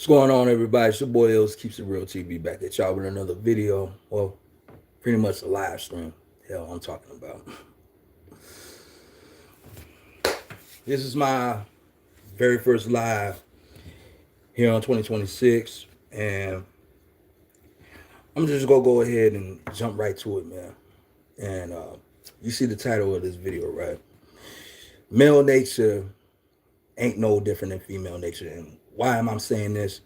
What's going on, everybody? It's your boy Illz keeps it real TV back at y'all with another video. Well, pretty much a live stream. Hell, I'm talking about. This is my very first live here on 2026, and I'm just gonna go ahead and jump right to it, man. And you see the title of this video, right? Male nature ain't no different than female nature. And why am I saying this?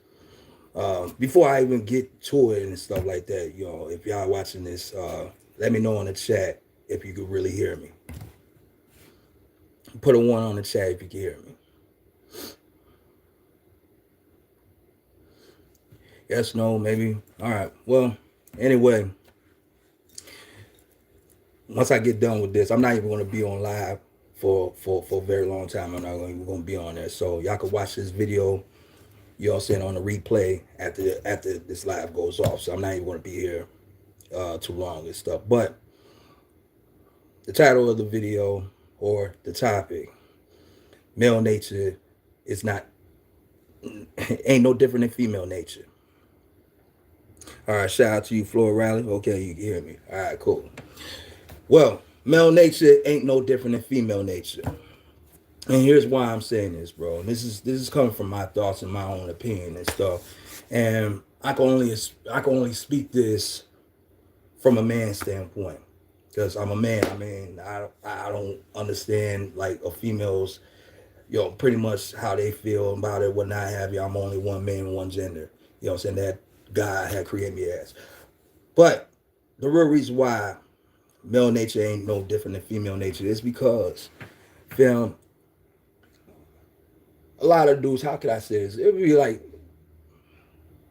Before I even get to it and stuff like that, if y'all watching this, let me know in the chat if you could really hear me. Put a 1 on the chat if you can hear me. Yes, no, maybe. All right. Well, anyway, once I get done with this, I'm not even going to be on live for a very long time. I'm not even going to be on there. So y'all can watch this video, saying, on the replay after this live goes off. So I'm not even going to be here too long and stuff. But the title of the video, or the topic, male nature is not ain't no different than female nature. All right, shout out to you, Flora Riley. Okay, you can hear me. All right, cool. Well, male nature ain't no different than female nature. And here's why I'm saying this, bro. This is coming from my thoughts and my own opinion and stuff. And I can only speak this from a man's standpoint, because I'm a man. I mean, I don't understand like a female's, pretty much how they feel about it, what not have you. I'm only one man, one gender. You know what I'm saying? That God had created me as. But the real reason why male nature ain't no different than female nature is because, fam, a lot of dudes, how could I say this? It would be like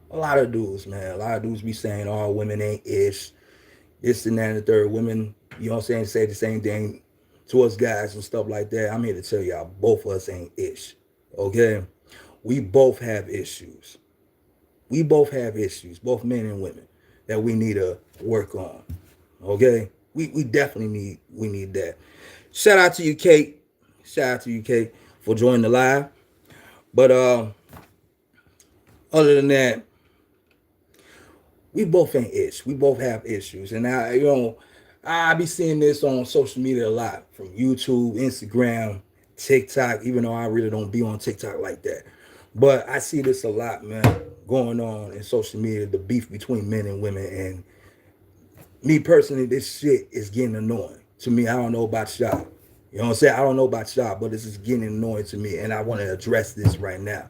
a lot of dudes, man. A lot of dudes be saying, oh, women ain't ish, this and that and the third. Women, you know what I'm saying, say the same thing to us guys and stuff like that. I'm here to tell y'all, both of us ain't ish. Okay? We both have issues. We both have issues, both men and women, that we need to work on. Okay? We definitely need that. Shout out to you, Kate. Shout out to you, Kate, for joining the live. But other than that, we both ain't ish. We both have issues. And I be seeing this on social media a lot, from YouTube, Instagram, TikTok, even though I really don't be on TikTok like that. But I see this a lot, man, going on in social media, the beef between men and women. And me personally, this shit is getting annoying to me. I don't know about y'all. You know what I'm saying? I don't know about y'all, but this is getting annoying to me. And I want to address this right now.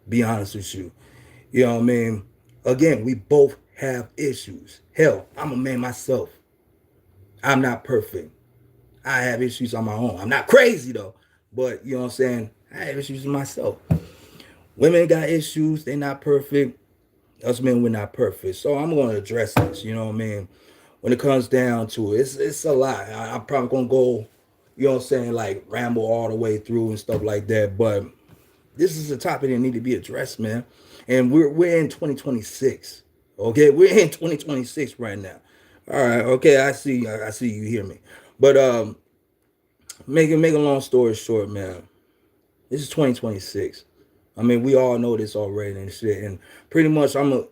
Be honest with you. You know what I mean? Again, we both have issues. Hell, I'm a man myself. I'm not perfect. I have issues on my own. I'm not crazy though. But you know what I'm saying? I have issues with myself. Women got issues. They're not perfect. Us men, we're not perfect. So I'm going to address this. You know what I mean? When it comes down to it, it's a lot. I'm probably going to go, you know what I'm saying, like ramble all the way through and stuff like that. But this is a topic that need to be addressed, man. And we're in 2026. Okay, we're in 2026 right now. All right, okay, I see you hear me. But make a long story short, man. This is 2026. I mean, we all know this already and shit. And pretty much how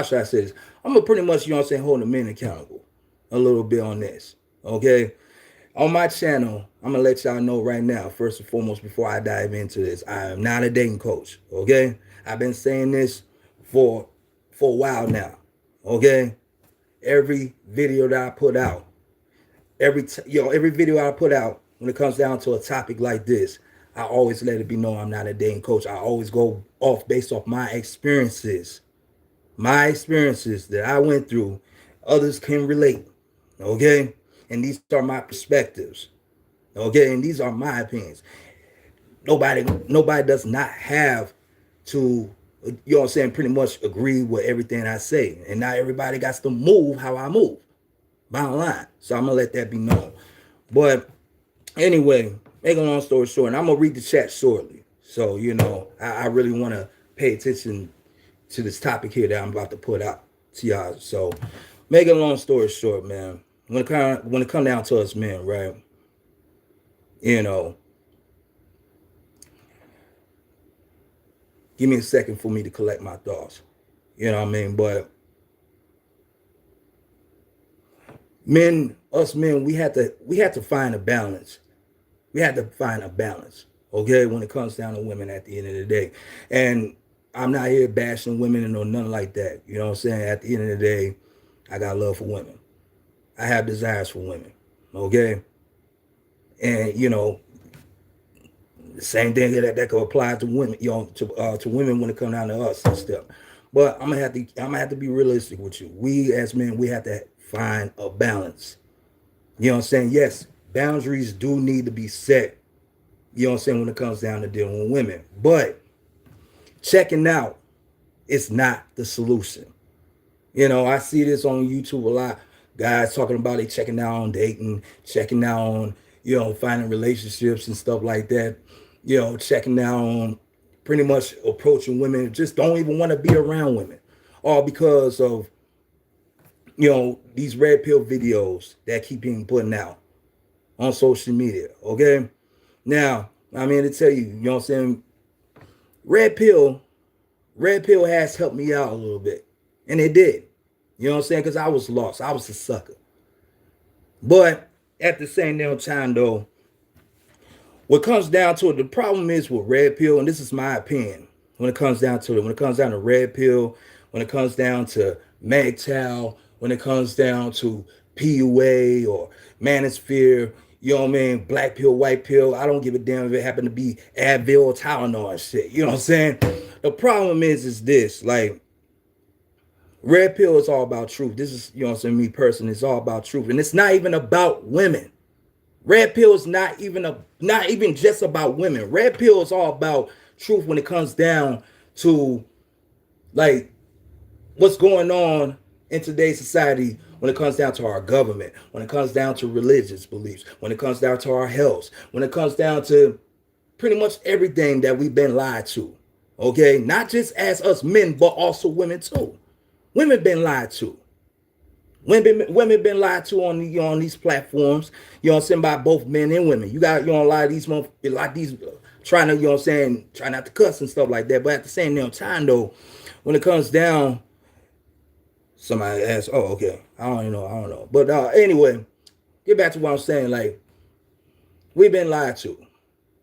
should I say this? I'm gonna pretty much, hold the men accountable a little bit on this. Okay? On my channel, I'm gonna let y'all know right now, first and foremost, before I dive into this, I am not a dating coach. Okay? I've been saying this for a while now. Okay? Every video that I put out, every video I put out, when it comes down to a topic like this, I always let it be known I'm not a dating coach. I always go off based off my experiences that I went through. Others can relate. Okay? And these are my perspectives. Okay? And these are my opinions. Nobody does not have to, pretty much agree with everything I say. And not everybody got to move how I move. Bottom line. So I'm going to let that be known. But anyway, make a long story short, and I'm going to read the chat shortly. So, I really want to pay attention to this topic here that I'm about to put out to y'all. So, make a long story short, man. When it come down to us men, right? Give me a second for me to collect my thoughts. You know what I mean? But us men, we had to find a balance. We had to find a balance, okay, when it comes down to women at the end of the day. And I'm not here bashing women or nothing like that. You know what I'm saying? At the end of the day, I got love for women. I have desires for women, okay? And, the same thing that could apply to women, to women when it comes down to us and stuff. But I'm gonna have to be realistic with you. We as men, we have to find a balance. You know what I'm saying? Yes, boundaries do need to be set. You know what I'm saying, when it comes down to dealing with women. But checking out is not the solution. I see this on YouTube a lot. Guys talking about they checking out on dating, checking out on, finding relationships and stuff like that. Checking out on pretty much approaching women, just don't even want to be around women. All because of, these red pill videos that keep being put out on social media. Okay. Now, I mean to tell you, you know what I'm saying? Red pill has helped me out a little bit. And it did. You know what I'm saying? Because I was lost. I was a sucker. But at the same damn time, though, what comes down to it, the problem is with red pill, and this is my opinion, when it comes down to it, when it comes down to red pill, when it comes down to Mgtow, when it comes down to PUA or Manosphere, you know what I mean, black pill, white pill, I don't give a damn if it happened to be Advil or Tylenol and shit. You know what I'm saying? The problem is this, like, red pill is all about truth. This is, you know what I'm saying, me personally, it's all about truth. And it's not even about women. Red pill is not even just about women. Red pill is all about truth when it comes down to, like, what's going on in today's society, when it comes down to our government, when it comes down to religious beliefs, when it comes down to our health, when it comes down to pretty much everything that we've been lied to. Okay? Not just as us men, but also women too. Women been lied to. Women been lied to on these platforms, you know what I'm saying, by both men and women. You got, a lot of these trying to, you know what I'm saying, try not to cuss and stuff like that. But at the same time, though, when it comes down, somebody asks, oh, okay, I don't know. But anyway, get back to what I'm saying. Like, we've been lied to.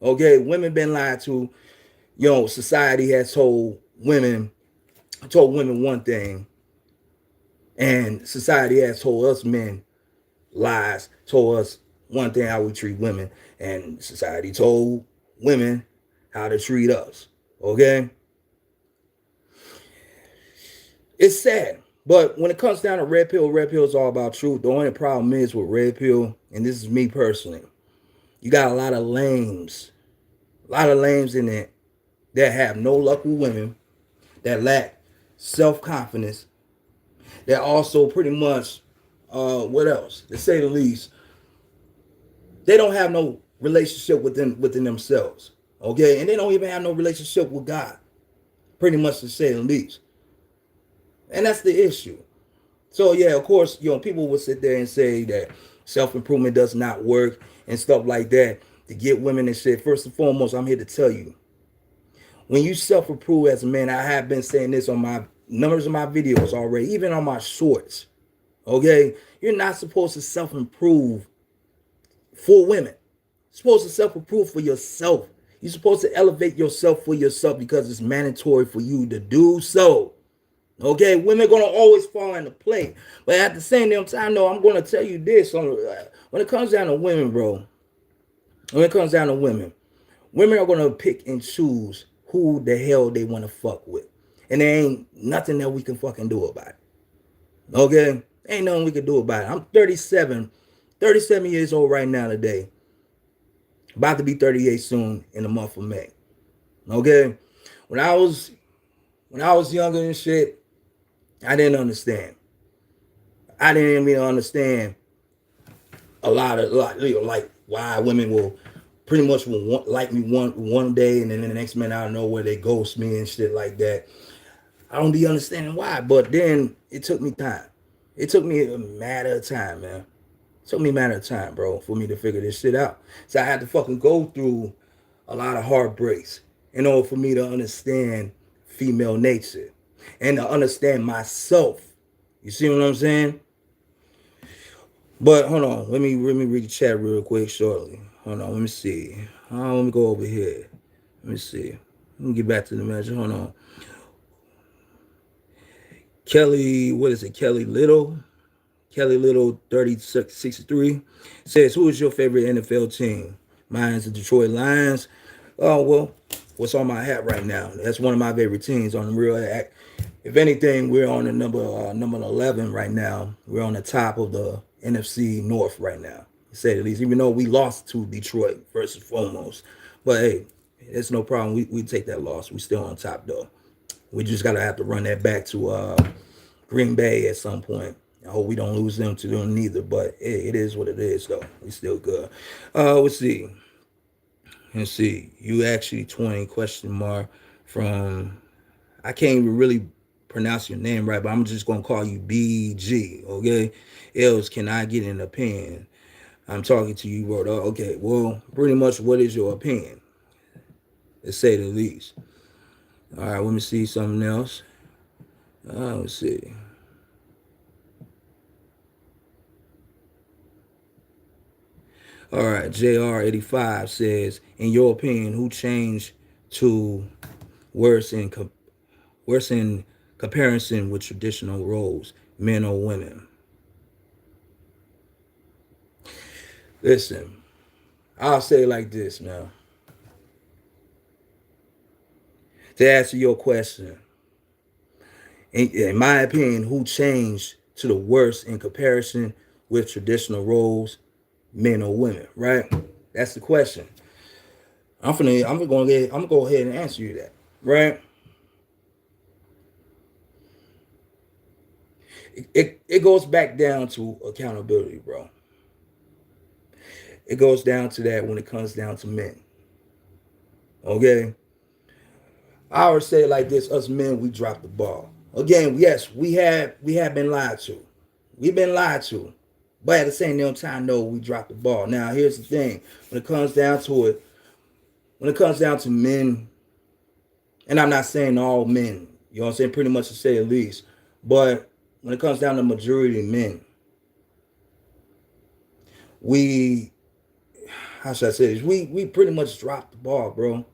Okay, women been lied to. Society has told women one thing, and society has told us men lies, told us one thing how we treat women, and society told women how to treat us. Okay? It's sad. But when it comes down to red pill is all about truth. The only problem is with red pill, and this is me personally, you got a lot of lames in it that have no luck with women, that lack self-confidence, that also pretty much, what else? To say the least, they don't have no relationship within themselves, okay? And they don't even have no relationship with God, pretty much, to say the least. And that's the issue. So, yeah, of course, people will sit there and say that self-improvement does not work and stuff like that to get women and shit. First and foremost, I'm here to tell you, when you self-improve as a man, I have been saying this on my numbers of my videos already, even on my shorts, okay? You're not supposed to self-improve for women. You're supposed to self-improve for yourself. You're supposed to elevate yourself for yourself because it's mandatory for you to do so. Okay, women gonna always fall into play. But at the same damn time, though, I'm gonna tell you this. When it comes down to women, bro, women are gonna pick and choose who the hell they want to fuck with. And there ain't nothing that we can fucking do about it. Okay? Ain't nothing we can do about it. I'm 37 years old right now today. About to be 38 soon in the month of May. Okay? When I was younger and shit, I didn't understand. I didn't even understand a lot, like why women will pretty much like me one day, and then the next minute out of nowhere they ghost me and shit like that. I don't be understanding why, but then it took me time. It took me a matter of time, man. It took me a matter of time, bro, for me to figure this shit out. So I had to fucking go through a lot of heartbreaks in order for me to understand female nature and to understand myself. You see what I'm saying? But hold on, let me read the chat real quick shortly. Hold on, let me see. Let me go over here. Let me see. Let me get back to the message. Hold on. Kelly, what is it? Kelly Little 3063 says, "Who is your favorite NFL team?" Mine is the Detroit Lions. Oh well, what's on my hat right now? That's one of my favorite teams on the real act. If anything, we're on the number 11 right now. We're on the top of the NFC North right now, to say the least. Even though we lost to Detroit first and foremost, but hey, it's no problem. We take that loss. We still on top though. We just gotta have to run that back to Green Bay at some point. I hope we don't lose them to them neither. But it is what it is though. We still good. Let's see. Let's see. You actually 20 question mark from, I can't even really pronounce your name right, but I'm just gonna call you BG. Okay. Illz, can I get an opinion? I'm talking to you, bro. Okay, well, pretty much what is your opinion? To say the least. All right, let me see something else. Let's see. All right, JR85 says, in your opinion, who changed to worse in comparison with traditional roles, men or women? Listen, I'll say it like this now. To answer your question, in my opinion, who changed to the worse in comparison with traditional roles, men or women, right? That's the question. I'm gonna go ahead and answer you that, right? It goes back down to accountability, bro. It goes down to that when it comes down to men. Okay? I always say it like this, us men, we drop the ball. Again, yes, we have been lied to. We've been lied to. But at the same time, no, we dropped the ball. Now, here's the thing. When it comes down to it, when it comes down to men, and I'm not saying all men, you know what I'm saying, pretty much to say at least, but when it comes down to majority of men, we, how should I say this? We pretty much dropped the ball, bro,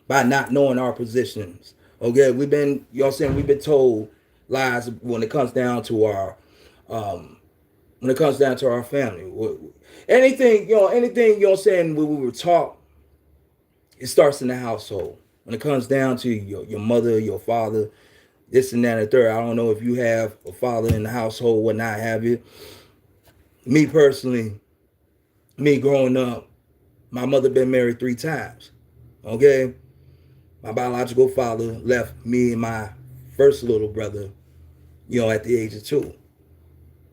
by not knowing our positions. Okay, we've been, you know what I'm saying, we've been told lies when it comes down to our family. Anything, you know what I'm saying, when we were taught, it starts in the household. When it comes down to your mother, your father, this and that and the third. I don't know if you have a father in the household, whatnot have you. Me personally, me growing up, my mother been married 3 times. Okay? My biological father left me and my first little brother, at the age of 2.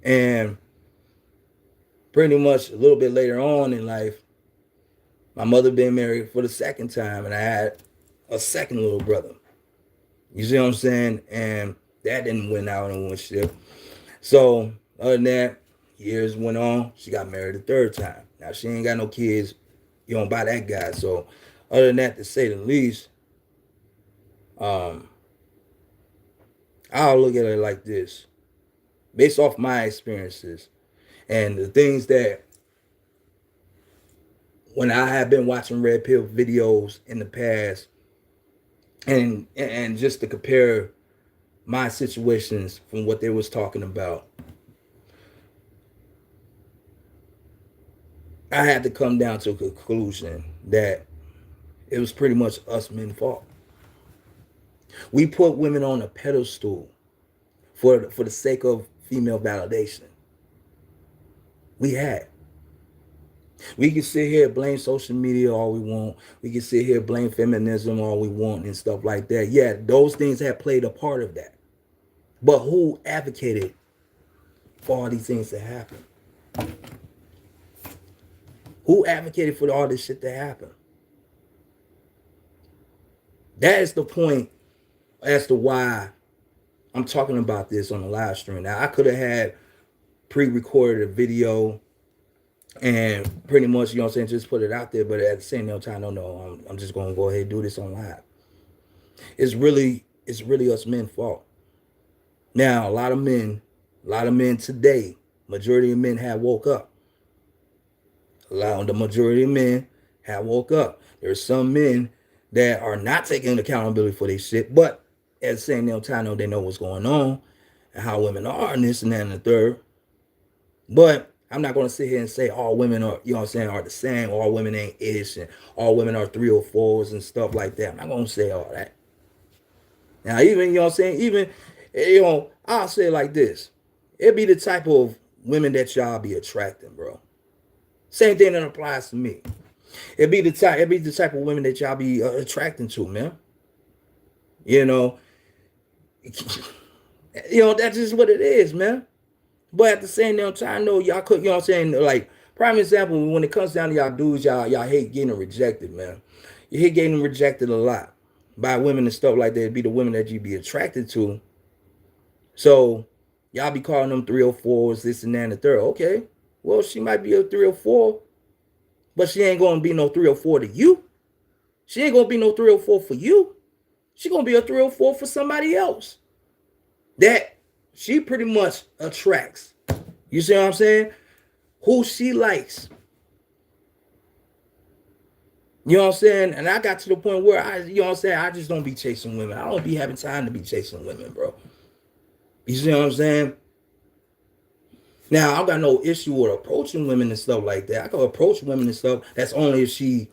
And pretty much a little bit later on in life, my mother been married for the second time, and I had a second little brother. You see what I'm saying? And that didn't win out and win shit. So other than that, years went on. She got married a third time. Now she ain't got no kids, by that guy. So other than that, to say the least, I'll look at it like this. Based off my experiences and the things that when I have been watching Red Pill videos in the past, and just to compare my situations from what they was talking about, I had to come down to a conclusion that it was pretty much us men's fault. We put women on a pedestal for the sake of female validation. We had. We can sit here and blame social media all we want. We can sit here and blame feminism all we want and stuff like that. Yeah, those things have played a part of that. But who advocated for all these things to happen? Who advocated for all this shit to happen? That is the point as to why I'm talking about this on the live stream. Now, I could have had pre-recorded a video and pretty much, just put it out there. But at the same time, no, I'm just going to go ahead and do this on live. It's really us men's fault. Now, a lot of men today, majority of men have woke up. The majority of men have woke up. There's some men that are not taking accountability for their shit, but at the same time, they know what's going on and how women are and this and that and the third. But I'm not going to sit here and say all women are, are the same. All women ain't ish and all women are 304s and stuff like that. I'm not going to say all that. Now, even, I'll say it like this. It be the type of women that y'all be attracting, bro. Same thing that applies to me. It be the type of women that y'all be attracting to, man. You know, that's just what it is, man. But at the same time, no, y'all could, like, prime example, when it comes down to y'all dudes, y'all hate getting rejected, man. You hate getting rejected a lot by women and stuff like that. It'd be the women that you be attracted to. So y'all be calling them 304s, this and that and the third. Okay, well, she might be a 304, but she ain't gonna be no 304 to you. She ain't gonna be no 304 for you. She gonna be a 304 for somebody else that she pretty much attracts. You see what I'm saying? Who she likes. You know what I'm saying? And I got to the point where I just don't be chasing women. I don't be having time to be chasing women, bro. You see what I'm saying? Now, I got no issue with approaching women and stuff like that. I can approach women and stuff. That's only if she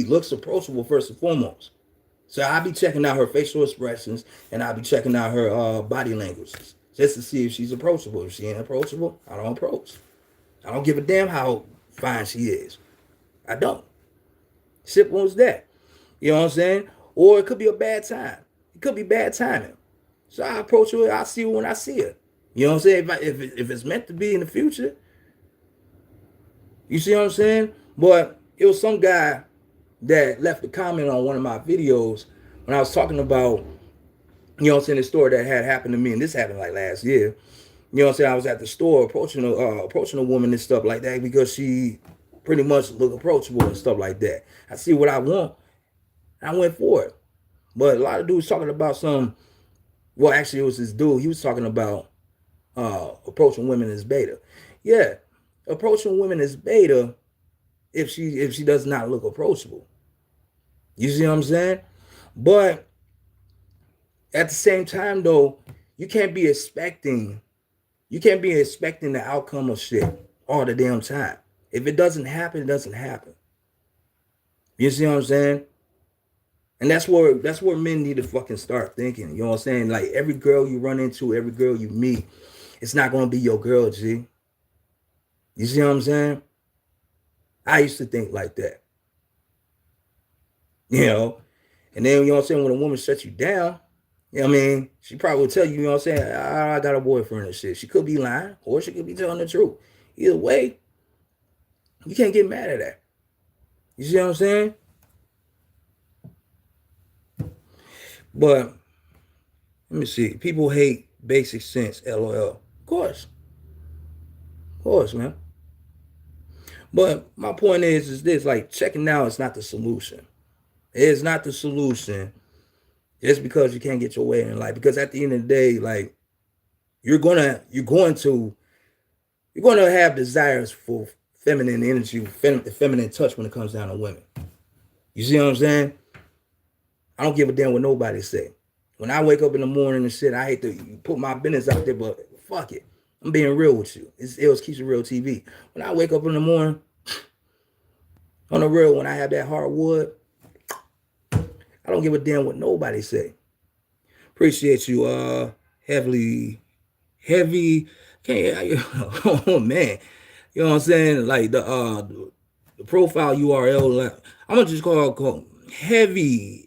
looks approachable first and foremost. So I'll be checking out her facial expressions and I'll be checking out her body languages just to see if she's approachable. If she ain't approachable, I don't approach. I don't give a damn how fine she is. I don't. Simple as that. You know what I'm saying? Or it could be a bad time. It could be bad timing. So I approach her. I'll see her when I see her. You know what I'm saying? If it's meant to be in the future. You see what I'm saying? But it was some guy that left a comment on one of my videos when I was talking about, the story that had happened to me. And this happened like last year. You know what I'm saying? I was at the store approaching a woman and stuff like that because she pretty much looked approachable and stuff like that. I see what I want. I went for it. But a lot of dudes talking about actually it was this dude. He was talking about approaching women as beta. Yeah, approaching women as beta if she does not look approachable. You see what I'm saying? But at the same time, though, you can't be expecting the outcome of shit all the damn time. If it doesn't happen, it doesn't happen. You see what I'm saying? And that's where men need to fucking start thinking. You know what I'm saying? Like every girl you run into, every girl you meet, it's not gonna be your girl, G. You see what I'm saying? I used to think like that. And then you know what I'm saying, when a woman shuts you down, she probably will tell you, you know what I'm saying, I got a boyfriend and shit. She could be lying or she could be telling the truth. Either way, you can't get mad at that. You see what I'm saying? But let me see. People hate basic sense, LOL. Of course, man. But my point is this, like, checking out is not the solution. It is not the solution just because you can't get your way in life. Because at the end of the day, like, you're going to have desires for feminine energy, feminine touch when it comes down to women. You see what I'm saying? I don't give a damn what nobody say. When I wake up in the morning and shit, I hate to put my business out there, but fuck it. I'm being real with you. It's Illz Keeps It Real TV. When I wake up in the morning, on the real, when I have that hardwood, I don't give a damn what nobody say. Appreciate you, heavy. Oh man, you know what I'm saying? Like the profile URL. I'm gonna just call heavenly.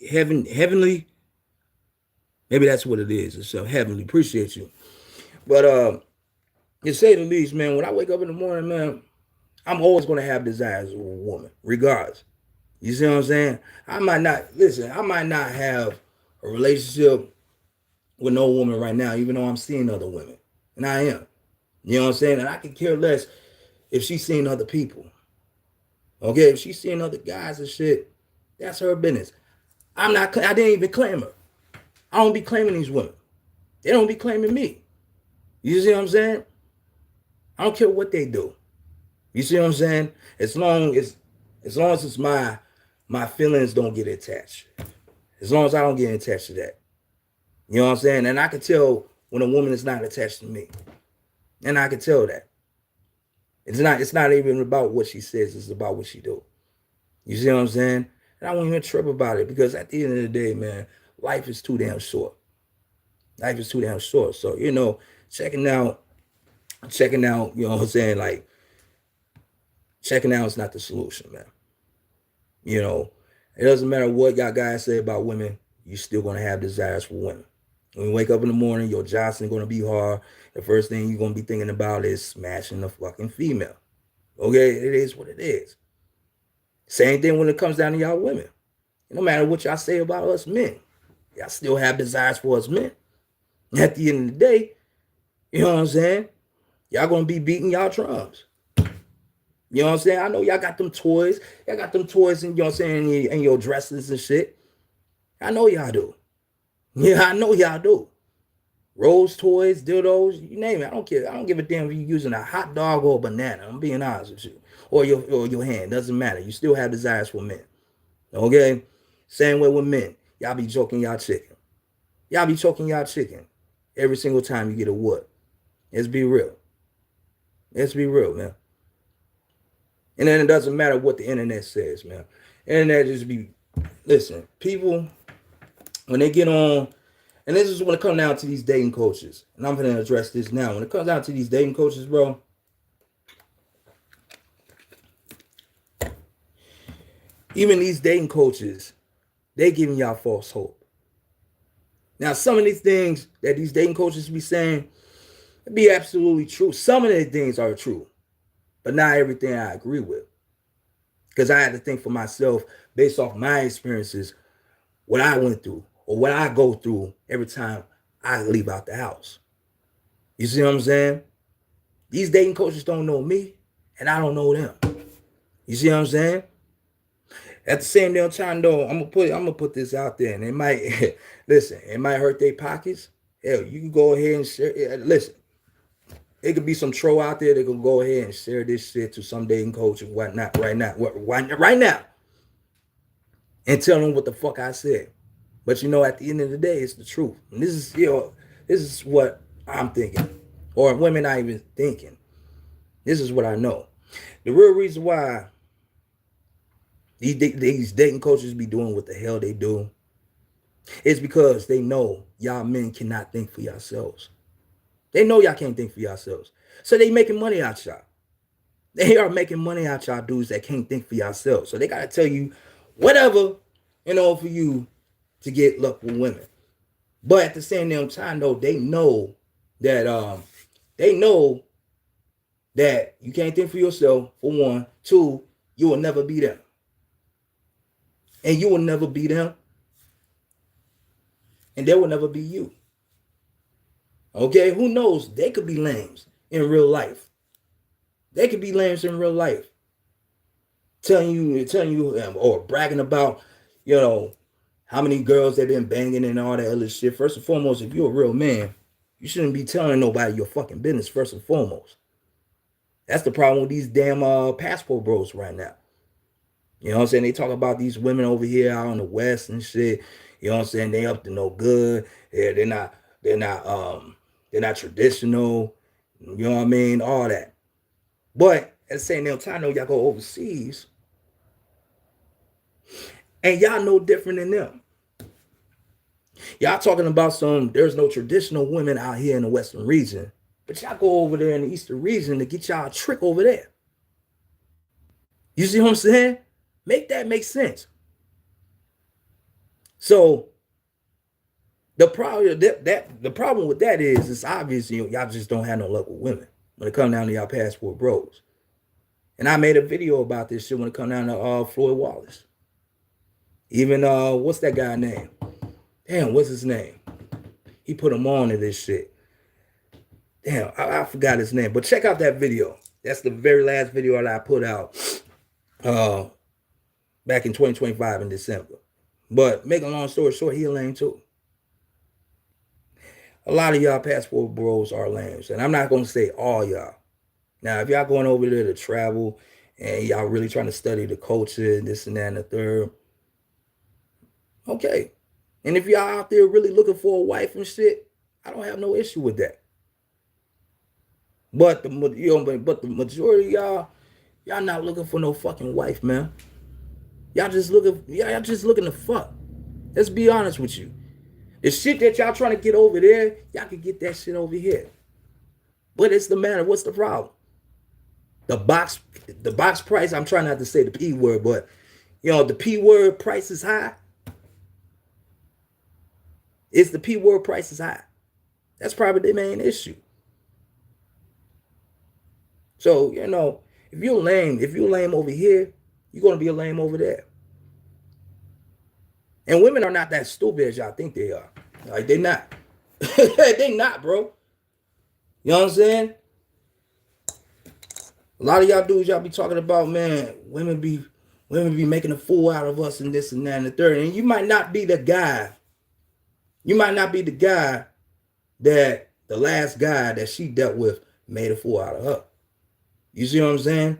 Maybe that's what it is. It's heavenly. Appreciate you. But to say the least, man, when I wake up in the morning, man, I'm always gonna have desires of a woman, regardless. You see what I'm saying? I might not have a relationship with no woman right now, even though I'm seeing other women. And I am. You know what I'm saying? And I can care less if she's seeing other people. Okay, if she's seeing other guys and shit, That's her business. I didn't even claim her. I don't be claiming these women. They don't be claiming me. You see what I'm saying? I don't care what they do. You see what I'm saying? As long as it's my feelings don't get attached. As long as I don't get attached to that. You know what I'm saying? And I can tell when a woman is not attached to me. And I can tell that. It's not even about what she says, it's about what she do. You see what I'm saying? And I won't even trip about it because at the end of the day, man, life is too damn short. Life is too damn short. So, you know, checking out, you know what I'm saying? Like, checking out is not the solution, man. You know, it doesn't matter what y'all guys say about women, you're still gonna have desires for women. When you wake up in the morning, your Johnson gonna be hard. The first thing you're gonna be thinking about is smashing a fucking female. Okay, it is what it is. Same thing when it comes down to y'all women. No matter what y'all say about us men, y'all still have desires for us men. At the end of the day, you know what I'm saying? Y'all gonna be beating y'all drums. You know what I'm saying? I know y'all got them toys. Y'all got them toys in, you know what I'm saying, in your dresses and shit. I know y'all do. Yeah, I know y'all do. Rose toys, dildos, you name it. I don't care. I don't give a damn if you're using a hot dog or a banana. I'm being honest with you. Or your hand. Doesn't matter. You still have desires for men. Okay? Same way with men. Y'all be choking y'all chicken. Y'all be choking y'all chicken every single time you get a what. Let's be real. Let's be real, man. And then it doesn't matter what the internet says, man. Internet just be, listen, people, when they get on, and this is when it comes down to these dating coaches, and I'm going to address this now. When it comes down to these dating coaches, bro, even these dating coaches, they giving y'all false hope. Now, some of these things that these dating coaches be saying, it be absolutely true. Some of the things are true, but not everything I agree with. Because I had to think for myself, based off my experiences, what I went through, or what I go through every time I leave out the house. You see what I'm saying? These dating coaches don't know me, and I don't know them. You see what I'm saying? At the same damn time, though, I'm gonna put this out there, and it might listen, it might hurt their pockets. Hell, you can go ahead and share. Listen, it could be some troll out there that can go ahead and share this shit to some dating coach and whatnot right now, and tell them what the fuck I said. But you know, at the end of the day, it's the truth. And this is, you know, this is what I'm thinking, or women not even thinking. This is what I know. The real reason why these dating coaches be doing what the hell they do is because they know y'all men cannot think for yourselves. They know y'all can't think for yourselves. So they making money out y'all. They are making money out y'all dudes that can't think for yourselves. So they got to tell you whatever in order for you to get luck with women. But at the same damn time, though, they know that you can't think for yourself, for one. Two, you will never be them. And you will never be them. And they will never be you. Okay, who knows? They could be lames in real life. They could be lames in real life. Telling you, or bragging about, you know, how many girls they've been banging and all that other shit. First and foremost, if you're a real man, you shouldn't be telling nobody your fucking business first and foremost. That's the problem with these damn passport bros right now. You know what I'm saying? They talk about these women over here out in the West and shit. You know what I'm saying? They up to no good. Yeah, they're not traditional. You know what I mean? All that. But at the same time, y'all go overseas, and y'all no different than them. Y'all talking about there's no traditional women out here in the Western region, but y'all go over there in the Eastern region to get y'all a trick over there. You see what I'm saying? Make that make sense. So the problem with that is it's obvious, you know, y'all just don't have no luck with women when it comes down to y'all passport bros. And I made a video about this shit when it comes down to Floyd Wallace. Even what's that guy name? Damn, what's his name? He put him on to this shit. Damn, I forgot his name. But check out that video. That's the very last video that I put out. back in 2025 in December. But make a long story short, he a lame too. A lot of y'all passport bros are lames, and I'm not gonna say all y'all. Now, if y'all going over there to travel and y'all really trying to study the culture and this and that and the third, okay. And if y'all out there really looking for a wife and shit, I don't have no issue with that. But the majority of y'all not looking for no fucking wife, man. Y'all just looking to fuck. Let's be honest with you. The shit that y'all trying to get over there, y'all can get that shit over here. But it's the matter. What's the problem? The box price. I'm trying not to say the P word, but the P word price is high. It's the P word price is high. That's probably the main issue. So, if you're lame over here, you're gonna be a lame over there. And women are not that stupid as y'all think they are. Like, they not. They not, bro. You know what I'm saying? A lot of y'all dudes, y'all be talking about, man, women be making a fool out of us and this and that and the third. And you might not be the guy. You might not be the guy that the last guy that she dealt with made a fool out of her. You see what I'm saying?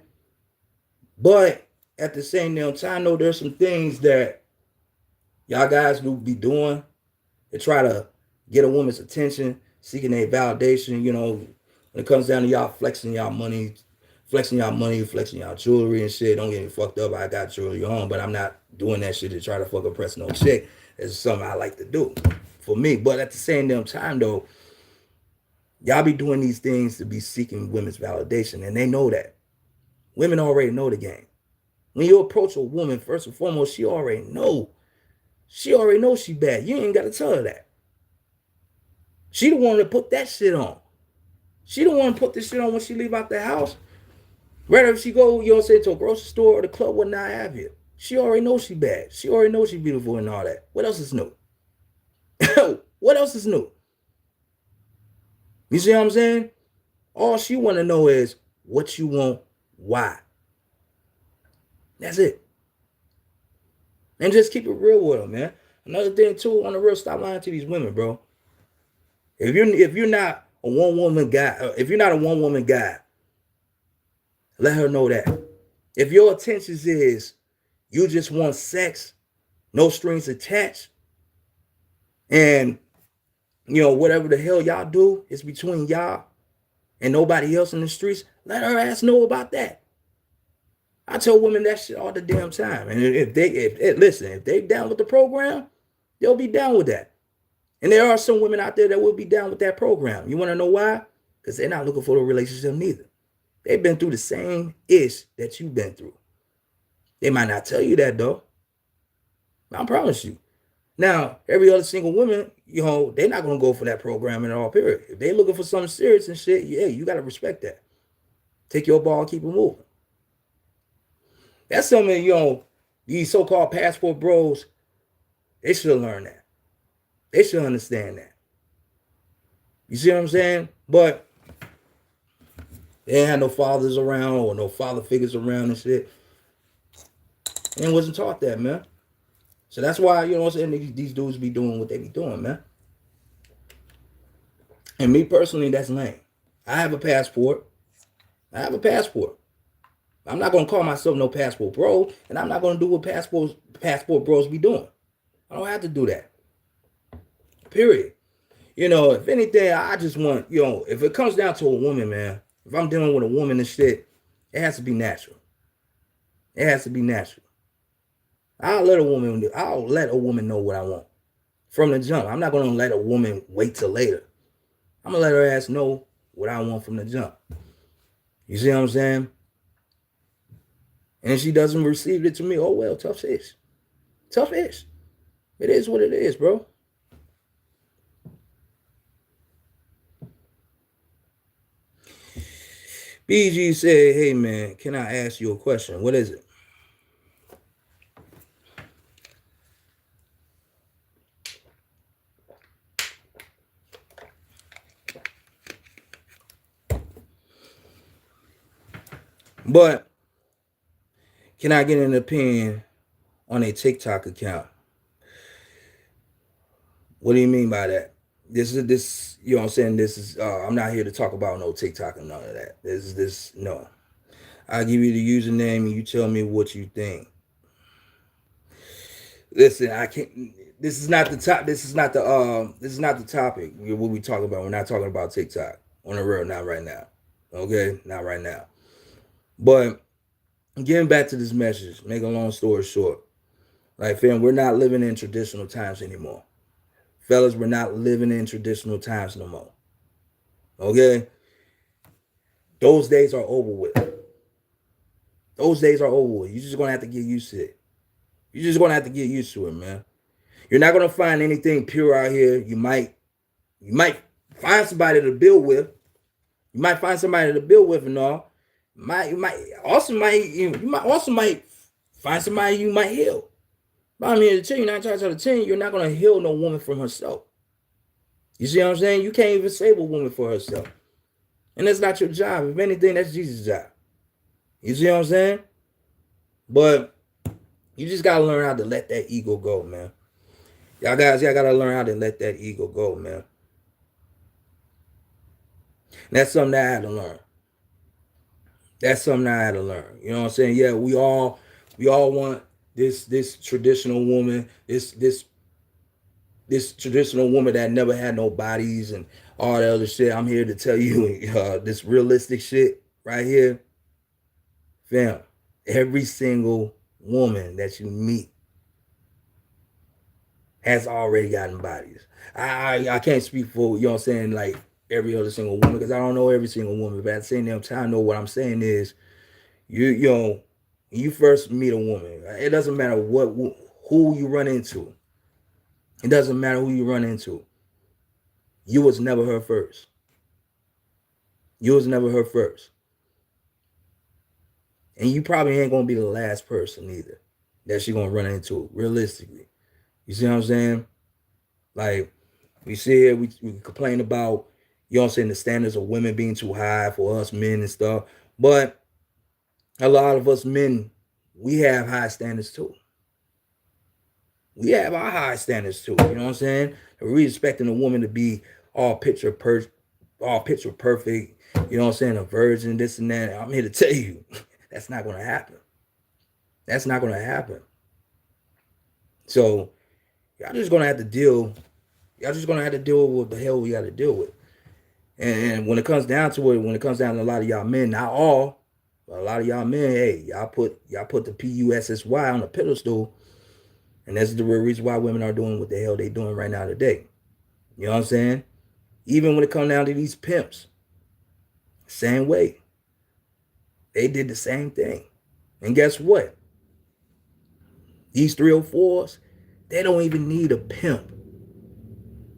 But at the same time, though, there's some things that y'all guys do be doing to try to get a woman's attention, seeking a validation, when it comes down to y'all flexing y'all money, flexing y'all jewelry and shit. Don't get me fucked up. I got jewelry on, but I'm not doing that shit to try to fuck impress no chick. It's something I like to do for me. But at the same time, though, y'all be doing these things to be seeking women's validation, and they know that. Women already know the game. When you approach a woman, first and foremost, she already know. She already knows she bad. You ain't got to tell her that. She the one to put that shit on. She the one to put this shit on when she leave out the house. Rather if she go, to a grocery store or the club, what not have you. She already knows she bad. She already knows she beautiful and all that. What else is new? What else is new? You see what I'm saying? All she want to know is what you want, why. That's it. And just keep it real with them, man. Another thing too, on the real, stop lying to these women, bro. If you're not a one woman guy, let her know that. If your intentions is you just want sex, no strings attached, and whatever the hell y'all do is between y'all and nobody else in the streets, let her ass know about that. I tell women that shit all the damn time. And if they down with the program, they'll be down with that. And there are some women out there that will be down with that program. You want to know why? Because they're not looking for a relationship neither. They've been through the same ish that you've been through. They might not tell you that though. I promise you. Now, every other single woman, they're not going to go for that program at all, period. If they're looking for something serious and shit, yeah, you got to respect that. Take your ball and keep it moving. That's something, these so-called passport bros, they should learn that. They should understand that. You see what I'm saying? But they ain't had no fathers around or no father figures around and shit. And wasn't taught that, man. So that's why, these dudes be doing what they be doing, man. And me personally, that's lame. I have a passport. I'm not going to call myself no passport bro, and I'm not going to do what passport bros be doing. I don't have to do that. Period. If anything, I just want, if it comes down to a woman, man, if I'm dealing with a woman and shit, it has to be natural. It has to be natural. I'll let a woman know what I want from the jump. I'm not going to let a woman wait till later. I'm going to let her ass know what I want from the jump. You see what I'm saying? And if she doesn't receive it to me, oh well, tough ish. Tough ish. It is what it is, bro. BG said, hey man, can I ask you a question? What is it? But can I get an opinion on a TikTok account. What do you mean by that? This, you know what I'm saying? This is, I'm not here to talk about no TikTok and none of that. No. I'll give you the username and you tell me what you think. Listen, I can't. This is not the top. This is not the. This is not the topic. What we talk about. We're not talking about TikTok on the real. Not right now. Okay, not right now. But getting back to this message. Make a long story short. Like, fam, we're not living in traditional times anymore. Fellas, we're not living in traditional times no more. Okay, those days are over with. Those days are over with. You're just gonna have to get used to it. You're just gonna have to get used to it, man. You're not gonna find anything pure out here. You might find somebody to build with. You might find somebody to build with and all. You might also find somebody you might heal. But I mean, to tell you 9 times out of 10, you're not gonna heal no woman from herself. You see what I'm saying? You can't even save a woman for herself, and that's not your job. If anything, that's Jesus' job. You see what I'm saying? But you just gotta learn how to let that ego go, man. Y'all gotta learn how to let that ego go, man. And that's something that I had to learn. That's something I had to learn. You know what I'm saying? Yeah, we all want this traditional woman, this traditional woman that never had no bodies and all that other shit. I'm here to tell you this realistic shit right here. Fam, every single woman that you meet has already gotten bodies. I can't speak for, you know what I'm saying, like every other single woman, because I don't know every single woman, but at the same time, I know what I'm saying is, you know, when you first meet a woman, it doesn't matter who you run into. It doesn't matter who you run into. You was never her first. You was never her first. And you probably ain't gonna be the last person either that she gonna run into, realistically. You see what I'm saying? Like, we sit here, we complain about, you know what I'm saying, the standards of women being too high for us men and stuff. But a lot of us men, we have high standards too. We have our high standards too. You know what I'm saying? We're expecting a woman to be all picture perfect. You know what I'm saying? A virgin, this and that. I'm here to tell you, that's not gonna happen. That's not gonna happen. So y'all just gonna have to deal. Y'all just gonna have to deal with what the hell we got to deal with. And when it comes down to it, when it comes down to a lot of y'all men, not all, but a lot of y'all men, hey, y'all put the PUSSY on the pedestal, and that's the real reason why women are doing what the hell they doing right now today. You know what I'm saying? Even when it comes down to these pimps, same way. They did the same thing. And guess what? These 304s, they don't even need a pimp.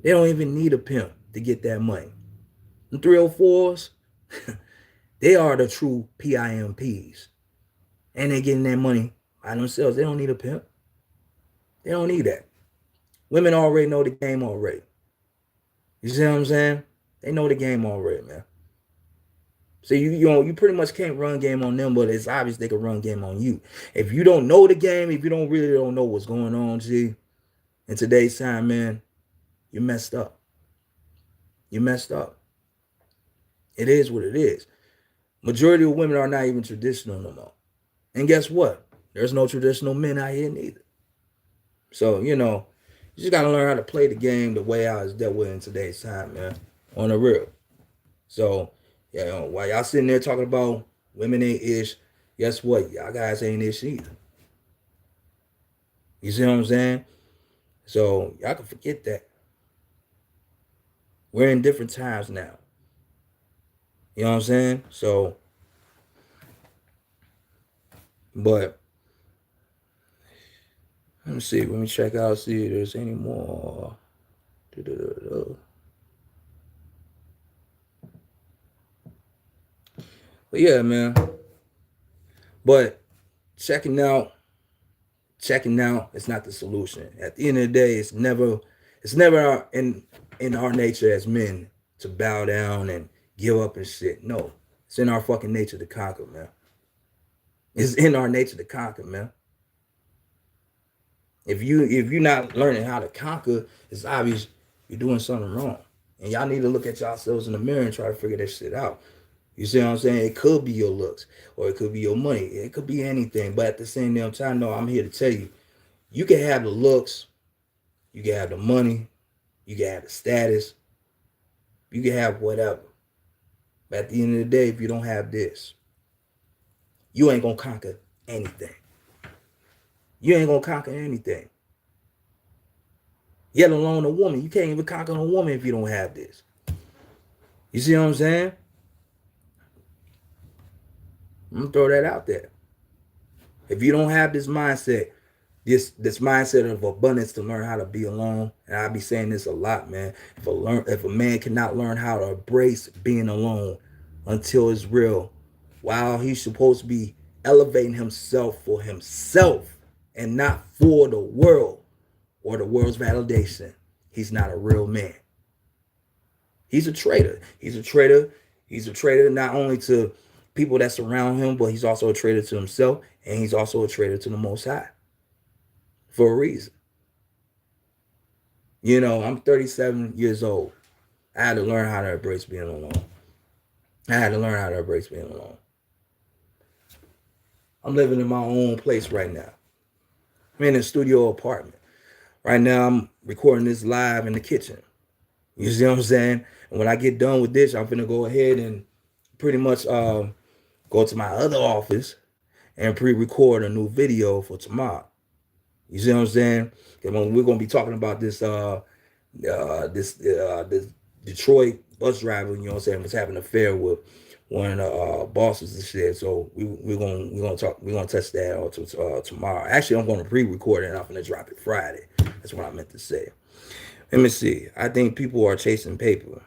They don't even need a pimp to get that money. The 304s, they are the true PIMPs. And they're getting that money by themselves. They don't need a pimp. They don't need that. Women already know the game already. You see what I'm saying? They know the game already, man. So you pretty much can't run game on them, but it's obvious they can run game on you. If you don't know the game, if you don't know what's going on, G, in today's time, man, you messed up. You messed up. It is what it is. Majority of women are not even traditional no more. And guess what? There's no traditional men out here neither. So, you know, you just got to learn how to play the game the way I was dealt with in today's time, man. On the real. So, you know, while y'all sitting there talking about women ain't ish, guess what? Y'all guys ain't ish either. You see what I'm saying? So, y'all can forget that. We're in different times now. You know what I'm saying? So, but let me see. Let me check out, see if there's any more. But yeah, man. But checking out is not the solution. At the end of the day, it's never in our nature as men to bow down and give up and shit. No. It's in our fucking nature to conquer, man. It's in our nature to conquer, man. If you're not learning how to conquer, it's obvious you're doing something wrong. And y'all need to look at yourselves in the mirror and try to figure that shit out. You see what I'm saying? It could be your looks, or it could be your money. It could be anything. But at the same damn time, no, I'm here to tell you, you can have the looks, you can have the money, you can have the status, you can have whatever. But at the end of the day, if you don't have this, you ain't gonna conquer anything. You ain't gonna conquer anything. Yet alone a woman. You can't even conquer a woman if you don't have this. You see what I'm saying? I'm gonna throw that out there. If you don't have this mindset, this mindset of abundance to learn how to be alone, and I be saying this a lot, man. If a man cannot learn how to embrace being alone until it's real, while he's supposed to be elevating himself for himself and not for the world or the world's validation, he's not a real man. He's a traitor. He's a traitor. He's a traitor not only to people that surround him, but he's also a traitor to himself, and he's also a traitor to the Most High for a reason. You know, I'm 37 years old. I had to learn how to embrace being alone. I'm living in my own place right now. I'm in a studio apartment. Right now, I'm recording this live in the kitchen. You see what I'm saying? And when I get done with this, I'm going to go ahead and pretty much go to my other office and pre-record a new video for tomorrow. You see what I'm saying? Because we're going to be talking about this Detroit bus driver, you know what I'm saying, was having an affair with one of the bosses and shit. So we're gonna touch that out tomorrow. Actually, I'm gonna pre-record it and I'm gonna drop it Friday. That's what I meant to say. Let me see. I think people are chasing paper.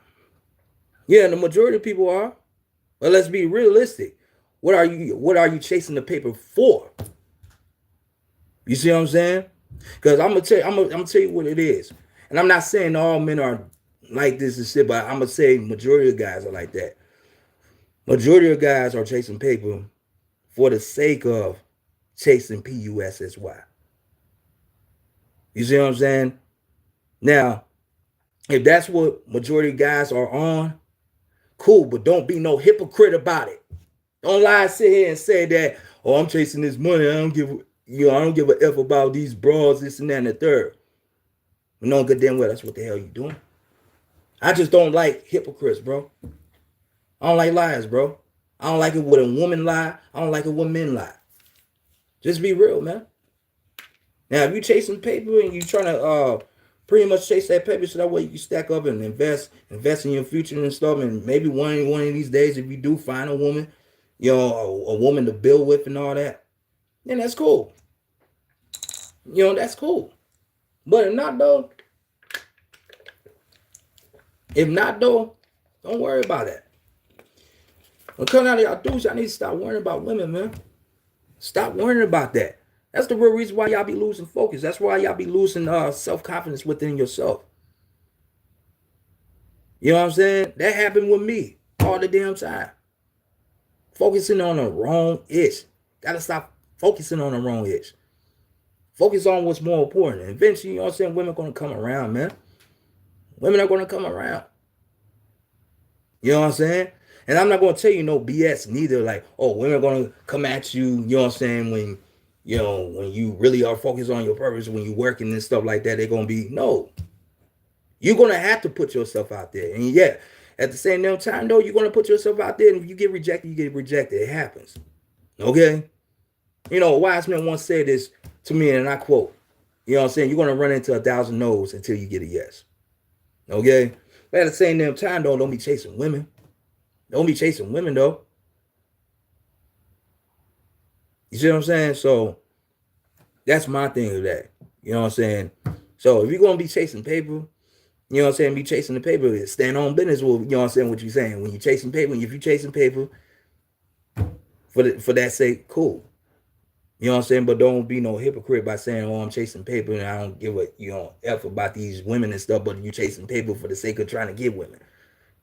Yeah, the majority of people are. But let's be realistic. What are you chasing the paper for? You see what I'm saying? Because I'm gonna tell you what it is. And I'm not saying all men are like this and shit, but I'm gonna say majority of guys are like that. Majority of guys are chasing paper for the sake of chasing PUSSY. You see what I'm saying? Now, if that's what majority of guys are on, cool, but don't be no hypocrite about it. Don't lie, sit here and say that, oh, I'm chasing this money. I don't give a F about these bras, this and that and the third. You know good damn well that's what the hell you doing. I just don't like hypocrites, bro. I don't like lies, bro. I don't like it when a woman lie. I don't like it when men lie. Just be real, man. Now, if you're chasing paper and you're trying to pretty much chase that paper so that way you can stack up and invest in your future and stuff, and maybe one of these days, if you do find a woman, you know, a woman to build with and all that, then that's cool. You know, that's cool. But if not, though, don't worry about that. When coming out of y'all dudes, y'all need to stop worrying about women, man. Stop worrying about that. That's the real reason why y'all be losing focus. That's why y'all be losing self-confidence within yourself. You know what I'm saying? That happened with me all the damn time. Focusing on the wrong ish. Gotta stop focusing on the wrong ish. Focus on what's more important. And eventually, you know what I'm saying, women are going to come around, man. Women are going to come around. You know what I'm saying? And I'm not going to tell you no BS neither. Like, oh, women are going to come at you, you know what I'm saying, when you really are focused on your purpose, when you're working and stuff like that, they're going to be, no. You're going to have to put yourself out there. And yeah, at the same damn time, though, you're going to put yourself out there. And if you get rejected, you get rejected. It happens. Okay? You know, a wise man once said this to me, and I quote, you know what I'm saying, you're going to run into 1,000 no's until you get a yes. Okay? But at the same damn time, though, don't be chasing women. Don't be chasing women, though. You see what I'm saying? So that's my thing with that. You know what I'm saying? So if you're going to be chasing paper, you know what I'm saying, be chasing the paper, stand on business with, you know what I'm saying, what you're saying. When you're chasing paper, if you're chasing paper for that sake, cool. You know what I'm saying? But don't be no hypocrite by saying, oh, I'm chasing paper and I don't give a, F about these women and stuff, but you chasing paper for the sake of trying to get women.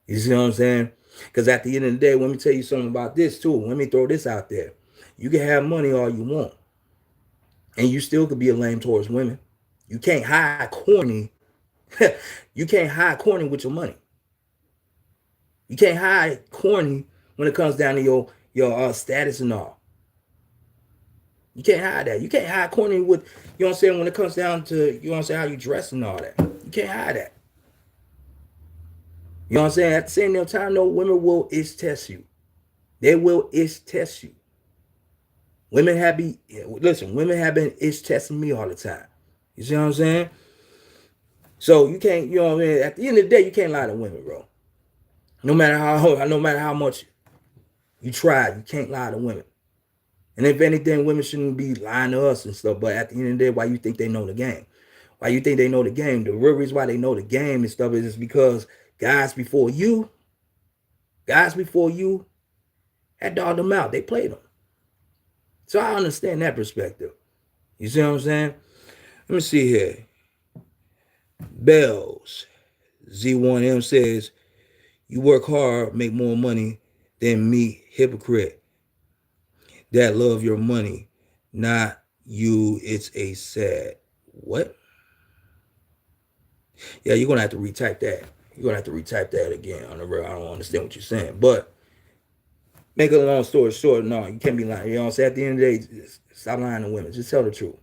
You see what I'm saying? Because at the end of the day, let me tell you something about this too. Let me throw this out there. You can have money all you want. And you still could be a lame towards women. You can't hide corny. You can't hide corny with your money. You can't hide corny when it comes down to your status and all. You can't hide that. You can't hide corny with, you know what I'm saying, when it comes down to, you know what I'm saying, how you dress and all that. You can't hide that. You know what I'm saying? At the same time, no, women will ish test you. They will ish test you. Women have been ish testing me all the time. You see what I'm saying? So you can't, you know what I mean? At the end of the day, you can't lie to women, bro. No matter how much you try, you can't lie to women. And if anything, women shouldn't be lying to us and stuff. But at the end of the day, why you think they know the game? Why you think they know the game? The real reason why they know the game and stuff is because guys before you had dogged them out. They played them. So I understand that perspective. You see what I'm saying? Let me see here. Bells Z1M says, you work hard, make more money than me, hypocrite. That love your money, not you. It's a sad. What? Yeah, you're gonna have to retype that. You're gonna have to retype that again on the real. I don't understand what you're saying. But make a long story short, no, you can't be lying. You know what I'm saying? At the end of the day, just stop lying to women. Just tell the truth.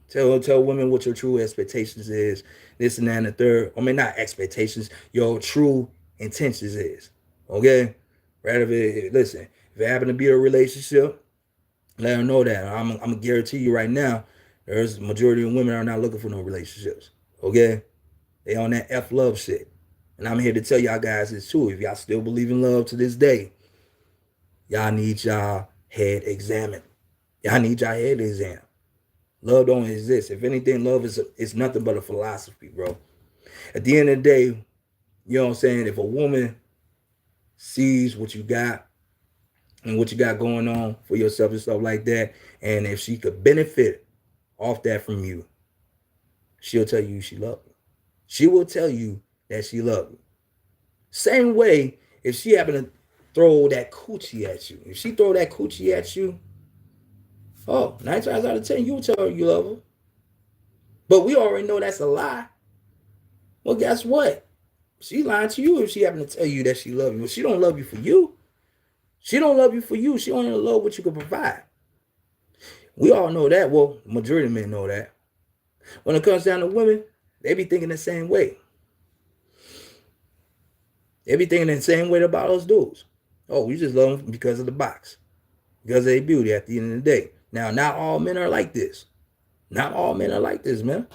Tell women what your true expectations is, this and that and the third. I mean, not expectations, your true intentions is. Okay? Right? Listen, if it happen to be a relationship, let them know that. I'm gonna guarantee you right now, there's a majority of women are not looking for no relationships. Okay? They on that F love shit. And I'm here to tell y'all guys this too. If y'all still believe in love to this day, y'all need y'all head examined. Y'all need y'all head examined. Love don't exist. If anything, love is nothing but a philosophy, bro. At the end of the day, you know what I'm saying? If a woman sees what you got and what you got going on for yourself and stuff like that, and if she could benefit off that from you, she'll tell you she loves you. She will tell you that she loves you. Same way, if she happen to throw that coochie at you, if she throw that coochie at you, oh, 9 times out of 10, you'll tell her you love her. But we already know that's a lie. Well, guess what? She lying to you if she happen to tell you that she loves you. Well, she don't love you for you. She don't love you for you. She only love what you can provide. We all know that. Well, majority of men know that. When it comes down to women, they be thinking the same way. They be thinking the same way about those dudes. Oh, we just love them because of the box. Because of their beauty at the end of the day. Now, not all men are like this. Not all men are like this, man.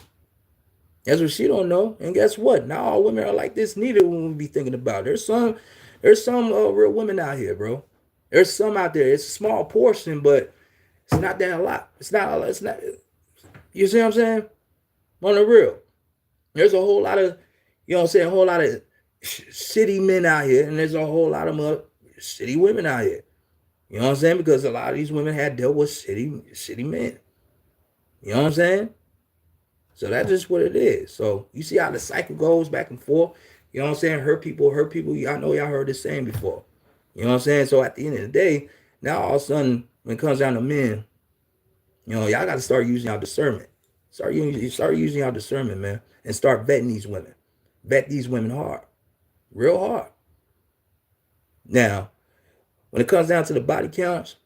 That's what she don't know. And guess what? Not all women are like this neither when we be thinking about it. There's some real women out here, bro. There's some out there. It's a small portion, but it's not that a lot. It's not, you see what I'm saying? On the real. There's a whole lot of, you know what I'm saying, a whole lot of shitty men out here, and there's a whole lot of shitty women out here. You know what I'm saying? Because a lot of these women had dealt with shitty men. You know what I'm saying? So that's just what it is. So you see how the cycle goes back and forth. You know what I'm saying? Hurt people. Y'all know y'all heard this saying before. You know what I'm saying? So at the end of the day, now all of a sudden, when it comes down to men, you know, y'all got to start using y'all discernment. Start using y'all discernment, man. And start vetting these women. Vet these women hard. Real hard. Now, when it comes down to the body counts,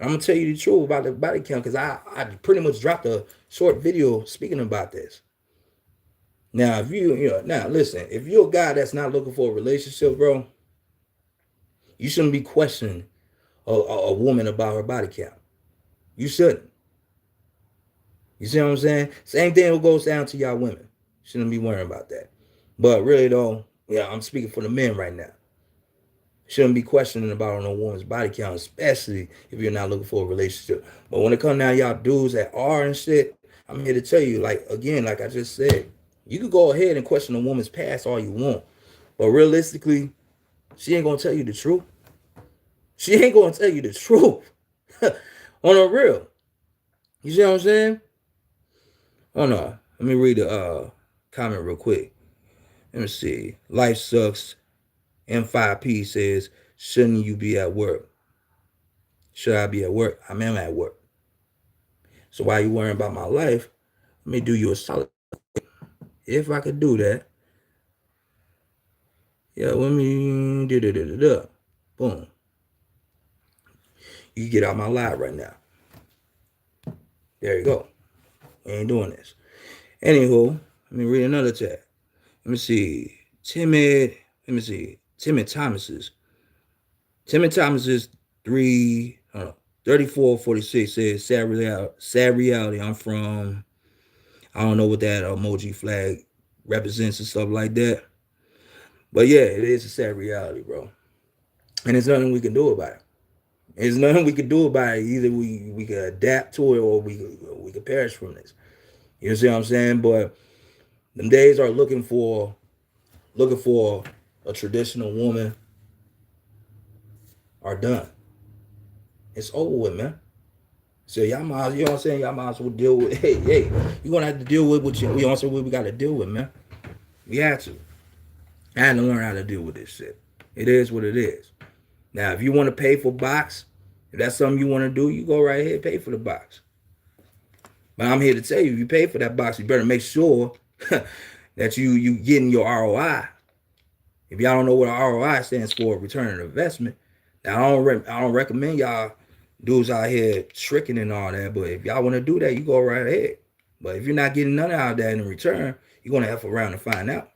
I'm going to tell you the truth about the body count because I pretty much dropped a short video speaking about this. Now, if listen, if you're a guy that's not looking for a relationship, bro, you shouldn't be questioning a woman about her body count. You shouldn't. You see what I'm saying? Same thing goes down to y'all women. Shouldn't be worrying about that. But really, though, yeah, I'm speaking for the men right now. Shouldn't be questioning about a woman's body count, especially if you're not looking for a relationship. But when it comes down to y'all dudes that are and shit, I'm here to tell you, like I just said, you can go ahead and question a woman's past all you want. But realistically, she ain't going to tell you the truth. She ain't going to tell you the truth. On a real. You see what I'm saying? Oh, no. Let me read the comment real quick. Let me see. Life sucks. M5P says, shouldn't you be at work? Should I be at work? I'm at work. So while you worrying about my life, let me do you a solid. If I could do that, yeah, let me do. Boom. You get out my live right now. There you go. We ain't doing this. Anywho, let me read another chat. Let me see. Timid Thomas's. Timid Thomas's 3446 says sad reality. I'm from, I don't know what that emoji flag represents and stuff like that. But yeah, it is a sad reality, bro. And there's nothing we can do about it. There's nothing we can do about it. Either we can adapt to it or we can perish from this. You see what I'm saying? But them days are looking for a traditional woman are done. It's over with, man. So y'all might, you know what I'm saying? Y'all might as well deal with, hey, you're gonna have to deal with what you know what I'm saying, what we gotta deal with, man. We had to. I had to learn how to deal with this shit. It is what it is. Now, if you want to pay for box, if that's something you want to do, you go right ahead, pay for the box. But I'm here to tell you, if you pay for that box, you better make sure that you getting your ROI. If y'all don't know what ROI stands for, return on investment. Now I don't recommend y'all dudes out here tricking and all that. But if y'all want to do that, you go right ahead. But if you're not getting none out of that in return, you're gonna have to around and find out.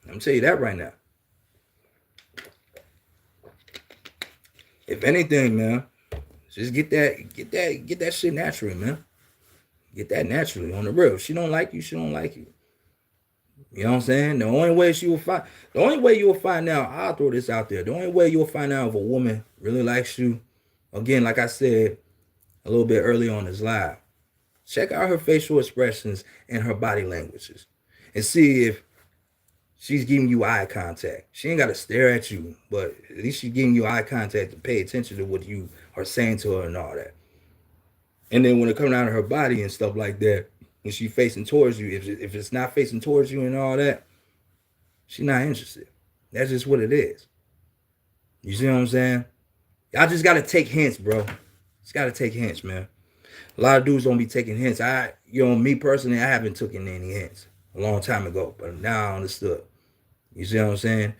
I'm gonna tell you that right now. If anything, man, just get that shit naturally, man. Get that naturally on the real. If she don't like you, she don't like you. You know what I'm saying? The only way you will find out, I'll throw this out there. The only way you'll find out if a woman really likes you, again, like I said a little bit earlier on this live, check out her facial expressions and her body languages and see if she's giving you eye contact. She ain't got to stare at you, but at least she's giving you eye contact to pay attention to what you are saying to her and all that. And then when it comes out of her body and stuff like that, when she's facing towards you, if it's not facing towards you and all that, she's not interested. That's just what it is. You see what I'm saying? Y'all just got to take hints, bro. Just got to take hints, man. A lot of dudes don't be taking hints. Me personally, I haven't taken any hints a long time ago, but now I understood. You see what I'm saying?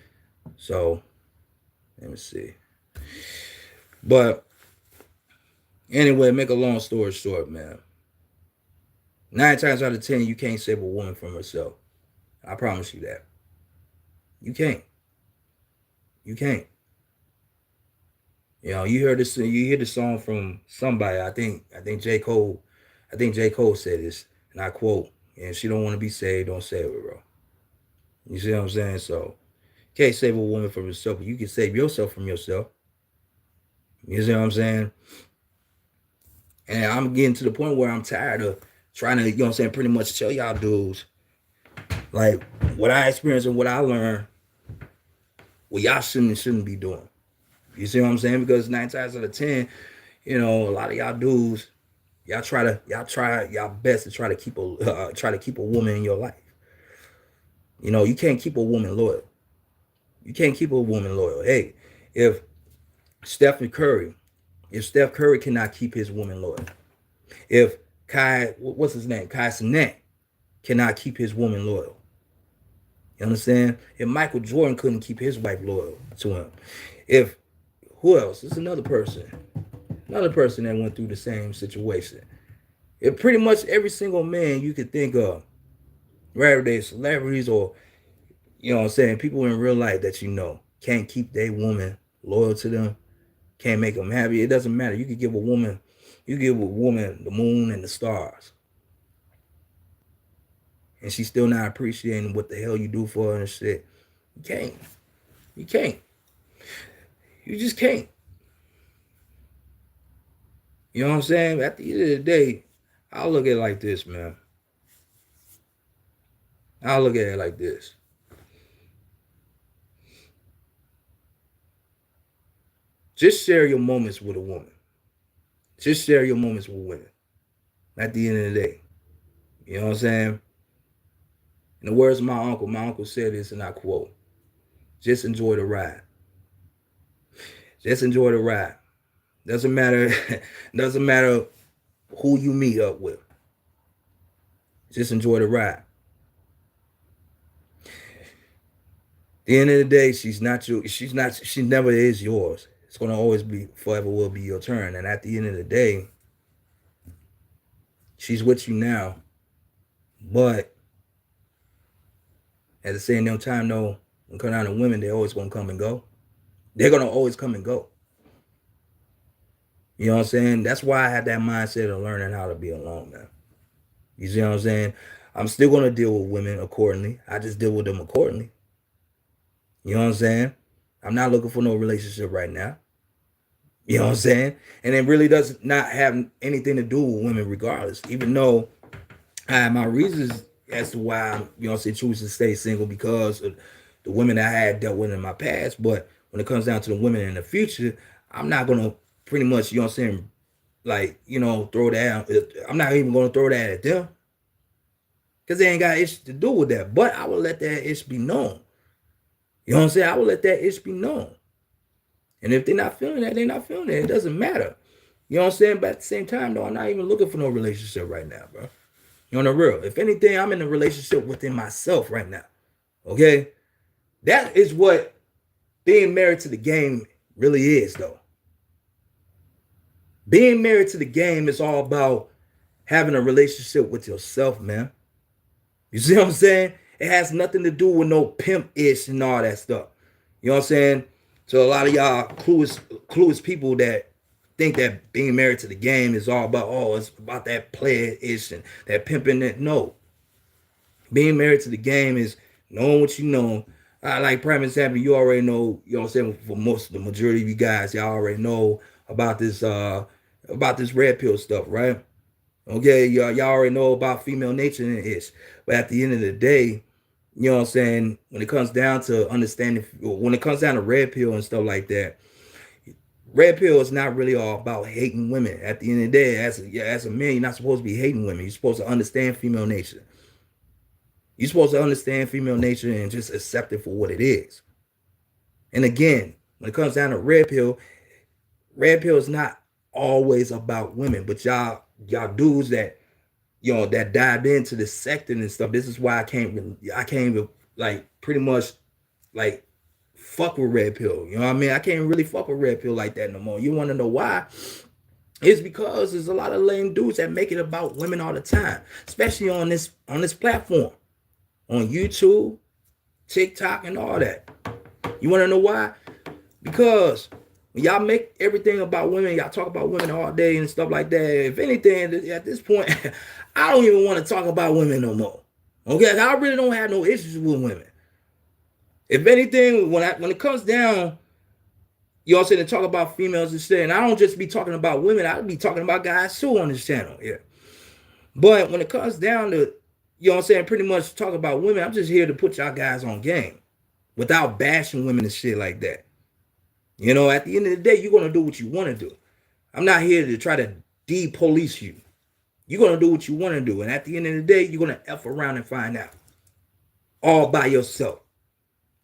So, let me see. But anyway, make a long story short, man. 9 times out of 10, you can't save a woman from herself. I promise you that. You can't. You can't. You know, you hear the song from somebody. I think J. Cole. I think J. Cole said this, and I quote, and if she don't want to be saved, don't save her, bro. You see what I'm saying? So, you can't save a woman from herself, but you can save yourself from yourself. You see what I'm saying? And I'm getting to the point where I'm tired of trying to, you know what I'm saying, pretty much tell y'all dudes, like, what I experienced and what I learned, what y'all shouldn't be doing. You see what I'm saying? Because 9 times out of 10, you know, a lot of y'all dudes, y'all try y'all best to try to keep a woman in your life. You know, you can't keep a woman loyal. You can't keep a woman loyal. Hey, if Steph Curry cannot keep his woman loyal, if what's his name? Kai Cenat cannot keep his woman loyal. You understand? If Michael Jordan couldn't keep his wife loyal to him, if who else? It's another person that went through the same situation. If pretty much every single man you could think of, whether they're celebrities or, you know what I'm saying, people in real life that you know, can't keep their woman loyal to them, can't make them happy. It doesn't matter. You could give a woman the moon and the stars, and she's still not appreciating what the hell you do for her and shit. You can't. You just can't. You know what I'm saying? At the end of the day, I'll look at it like this, man. I'll look at it like this. Just share your moments with a woman. Just share your moments with women. At the end of the day. You know what I'm saying? In the words of my uncle said this, and I quote, just enjoy the ride. Just enjoy the ride. Doesn't matter who you meet up with. Just enjoy the ride. At the end of the day, she's not you. She never is yours. It's gonna always be, forever will be your turn. And at the end of the day, she's with you now. But at the same time, though, when it comes down to women, they're always gonna come and go. They're gonna always come and go. You know what I'm saying? That's why I had that mindset of learning how to be alone, man. You see what I'm saying? I'm still gonna deal with women accordingly. I just deal with them accordingly. You know what I'm saying? I'm not looking for no relationship right now. You know what I'm saying? And it really does not have anything to do with women regardless. Even though I have my reasons as to why I'm, you know what I'm saying, choose to stay single because of the women that I had dealt with in my past. But when it comes down to the women in the future, I'm not gonna pretty much, you know what I'm saying, like, you know, throw that. I'm not even gonna throw that at them. Because they ain't got issue to do with that. But I will let that issue be known. You know what I'm saying? I will let that issue be known. And if they're not feeling that, they're not feeling it. It doesn't matter. You know what I'm saying? But at the same time, though, I'm not even looking for no relationship right now, bro. You know, the real. If anything, I'm in a relationship within myself right now. Okay? That is what being married to the game really is, though. Being married to the game is all about having a relationship with yourself, man. You see what I'm saying? It has nothing to do with no pimp-ish and all that stuff. You know what I'm saying? So a lot of y'all clueless people that think that being married to the game is all about, oh, it's about that player-ish and that pimping. That. No. Being married to the game is knowing what you know. Like prime example, you already know, you know what I'm saying, for most of the majority of you guys, y'all already know about this red pill stuff, right? Okay, y'all already know about female nature and ish. But at the end of the day, you know what I'm saying, when it comes down to understanding, when it comes down to red pill and stuff like that, red pill is not really all about hating women. At the end of the day, as a man, you're not supposed to be hating women. You're supposed to understand female nature. You're supposed to understand female nature and just accept it for what it is. And again, when it comes down to red pill is not always about women, but y'all dudes that, you know, that dived into the sector and stuff. This is why I can't even like pretty much like fuck with red pill. You know what I mean? I can't really fuck with red pill like that no more. You want to know why? It's because there's a lot of lame dudes that make it about women all the time, especially on this platform, on YouTube, TikTok, and all that. You want to know why? Because when y'all make everything about women, y'all talk about women all day and stuff like that. If anything, at this point, I don't even want to talk about women no more. Okay, I really don't have no issues with women. If anything, when it comes down, you know what I'm saying, to talk about females and shit, and I don't just be talking about women, I'll be talking about guys too on this channel. Yeah. But when it comes down to, you know what I'm saying, pretty much talk about women, I'm just here to put y'all guys on game without bashing women and shit like that. You know, at the end of the day, you're going to do what you want to do. I'm not here to try to de-police you. You're going to do what you want to do. And at the end of the day, you're going to F around and find out. All by yourself.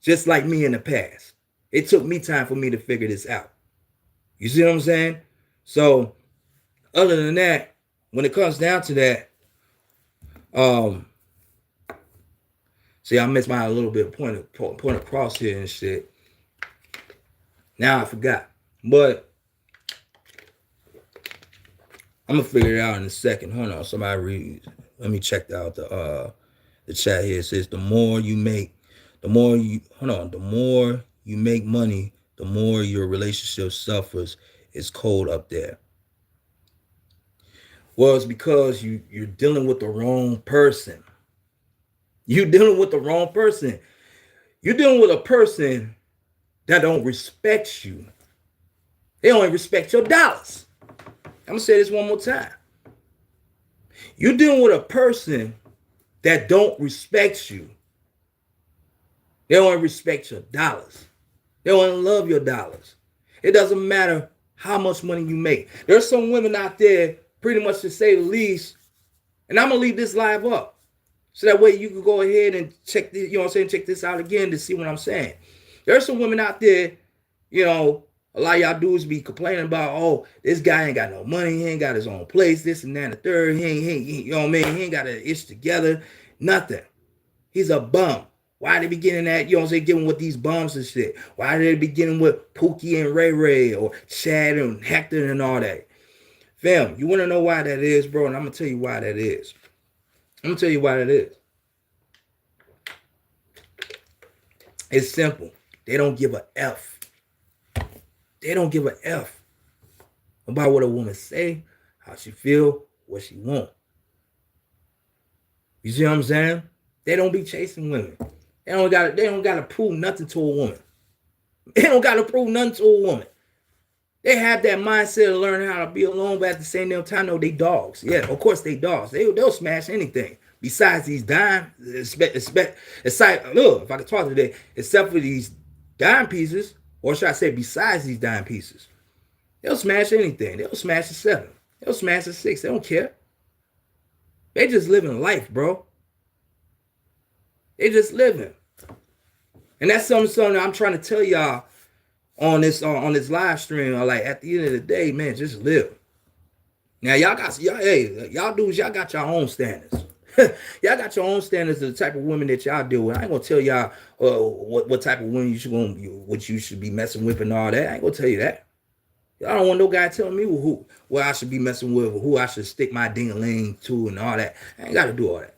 Just like me in the past. It took me time for me to figure this out. You see what I'm saying? So, other than that, when it comes down to that, see, I missed my little bit point across here and shit. Now I forgot. But I'm gonna figure it out in a second. Hold on, somebody read. Let me check out the chat here. It says the more you make money, the more your relationship suffers. It's cold up there. Well, it's because you're dealing with the wrong person. You're dealing with the wrong person. You're dealing with a person that don't respect you. They only respect your dollars. I'm gonna say this one more time. You're dealing with a person that don't respect you. They only respect your dollars. They only love your dollars. It doesn't matter how much money you make. There's some women out there, pretty much to say the least, and I'm gonna leave this live up. So that way you can go ahead and check this, you know what I'm saying, check this out again to see what I'm saying. There's some women out there, you know, A lot of y'all dudes be complaining about, oh, this guy ain't got no money, he ain't got his own place, this and that and the third, you know what I mean? He ain't got an itch together, nothing. He's a bum. Why they be getting that, you know what I'm saying, getting with these bums and shit? Why they be getting with Pookie and Ray Ray or Chad and Hector and all that? Fam, you want to know why that is, bro? And I'm going to tell you why that is. I'm going to tell you why that is. It's simple. They don't give a F. They don't give a F about what a woman say, how she feel, what she want. You see what I'm saying? They don't be chasing women. They don't gotta prove nothing to a woman. They don't gotta prove nothing to a woman. They have that mindset of learning how to be alone, but at the same time, no, they dogs. Yeah, of course they dogs. They'll smash anything. Besides these dime, look, if I could talk today, except for these dime pieces, or should I say besides these dime pieces, they'll smash anything. They'll smash a 7. They'll smash a 6. They don't care. They just living life, bro. They just living. And that's something I'm trying to tell y'all on this live stream. Like, at the end of the day, man, just live. Now y'all dudes, y'all got your own standards. Y'all got your own standards of the type of women that y'all deal with. I ain't gonna tell y'all what type of women what you should be messing with and all that. I ain't gonna tell you that. I don't want no guy telling me what I should be messing with or who I should stick my ding-a-ling to and all that. I ain't got to do all that.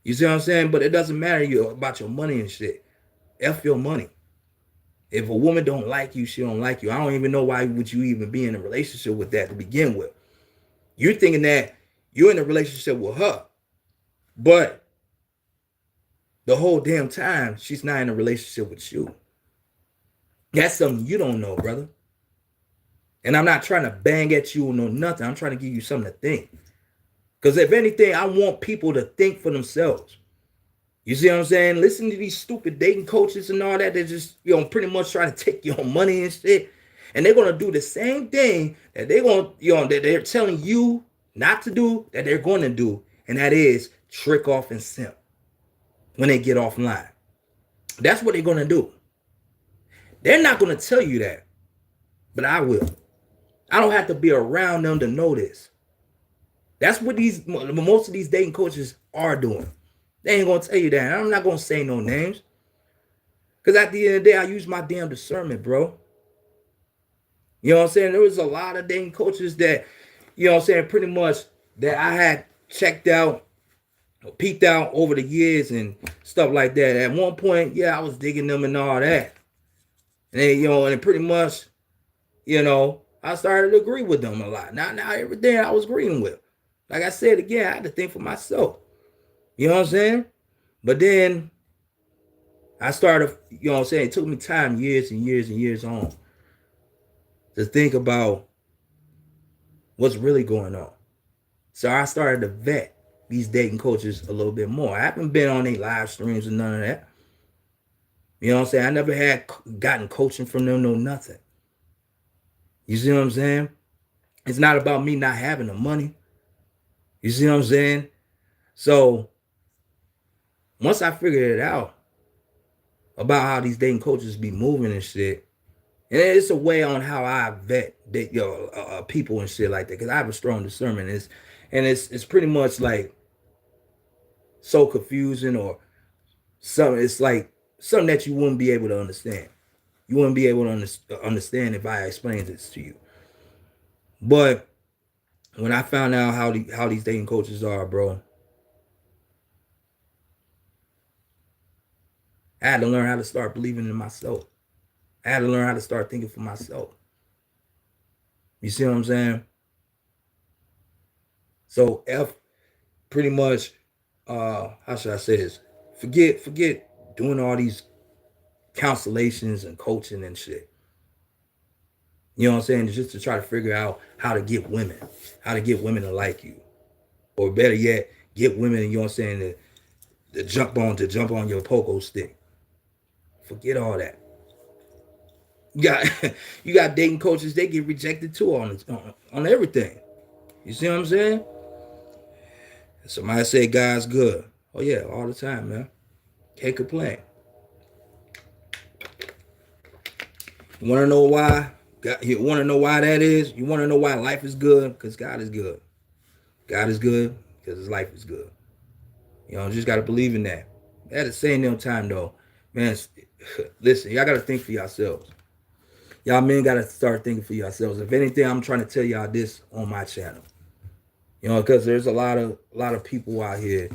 You see what I'm saying? But it doesn't matter about your money and shit. F your money. If a woman don't like you, she don't like you. I don't even know why would you even be in a relationship with that to begin with. You're thinking that you're in a relationship with her, but the whole damn time she's not in a relationship with you. That's something you don't know, brother. And I'm not trying to bang at you or no nothing. I'm trying to give you something to think. Because if anything, I want people to think for themselves. You see what I'm saying? Listen to these stupid dating coaches and all that. They're just, pretty much trying to take your money and shit. And they're going to do the same thing that that they're telling you not to do, that they're going to do. And that is trick off and simp when they get offline. That's what they're going to do. They're not going to tell you that, but I will. I don't have to be around them to know this. That's what most of these dating coaches are doing. They ain't gonna tell you that. I'm not gonna say no names. Because at the end of the day, I use my damn discernment, bro. You know what I'm saying? There was a lot of dating coaches that, pretty much that I had checked out, peeked out over the years and stuff like that. At one point, I was digging them and all that. And they, and pretty much, I started to agree with them a lot. Not everything I was agreeing with. Like I said again, I had to think for myself. You know what I'm saying? But then I started, it took me time, years and years and years on, to think about what's really going on. So I started to vet these dating coaches a little bit more. I haven't been on any live streams and none of that. You know what I'm saying? I never had gotten coaching from them, no nothing. You see what I'm saying? It's not about me not having the money. You see what I'm saying? So once I figured it out about how these dating coaches be moving and shit, and it's a way on how I vet people and shit like that, because I have a strong discernment. It's pretty much like so confusing or something. It's like something that you wouldn't be able to understand. You wouldn't be able to understand if I explained this to you. But when I found out how these dating coaches are, bro, I had to learn how to start believing in myself. I had to learn how to start thinking for myself. You see what I'm saying? So pretty much, how should I say this? Forget doing all these constellations and coaching and shit. You know what I'm saying? Just to try to figure out how to get women to like you. Or better yet, get women, you know what I'm saying, to jump on your pogo stick. Forget all that. You got dating coaches, they get rejected too on everything. You see what I'm saying? Somebody say God's good. Oh yeah, all the time, man. Can't complain. You want to know why? You want to know why that is? You want to know why life is good? Because God is good. God is good because his life is good. You know, just got to believe in that. At the same time, though, man, listen, y'all got to think for yourselves. Y'all men got to start thinking for yourselves. If anything, I'm trying to tell y'all this on my channel. You know, because there's a lot of people out here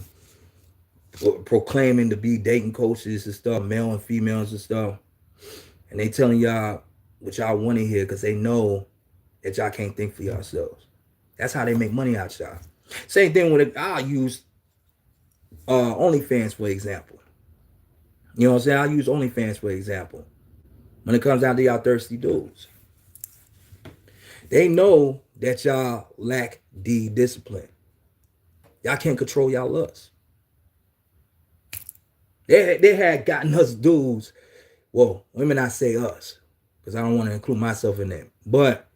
proclaiming to be dating coaches and stuff, male and females and stuff. And they telling y'all what y'all want to hear because they know that y'all can't think for yourselves. That's how they make money out y'all. Same thing with I'll use OnlyFans for example. You know what I'm saying? I'll use OnlyFans for example. When it comes down to y'all thirsty dudes. They know that y'all lack the discipline. Y'all can't control y'all lust. They had gotten us dudes. Well, women, I say us, because I don't want to include myself in that. But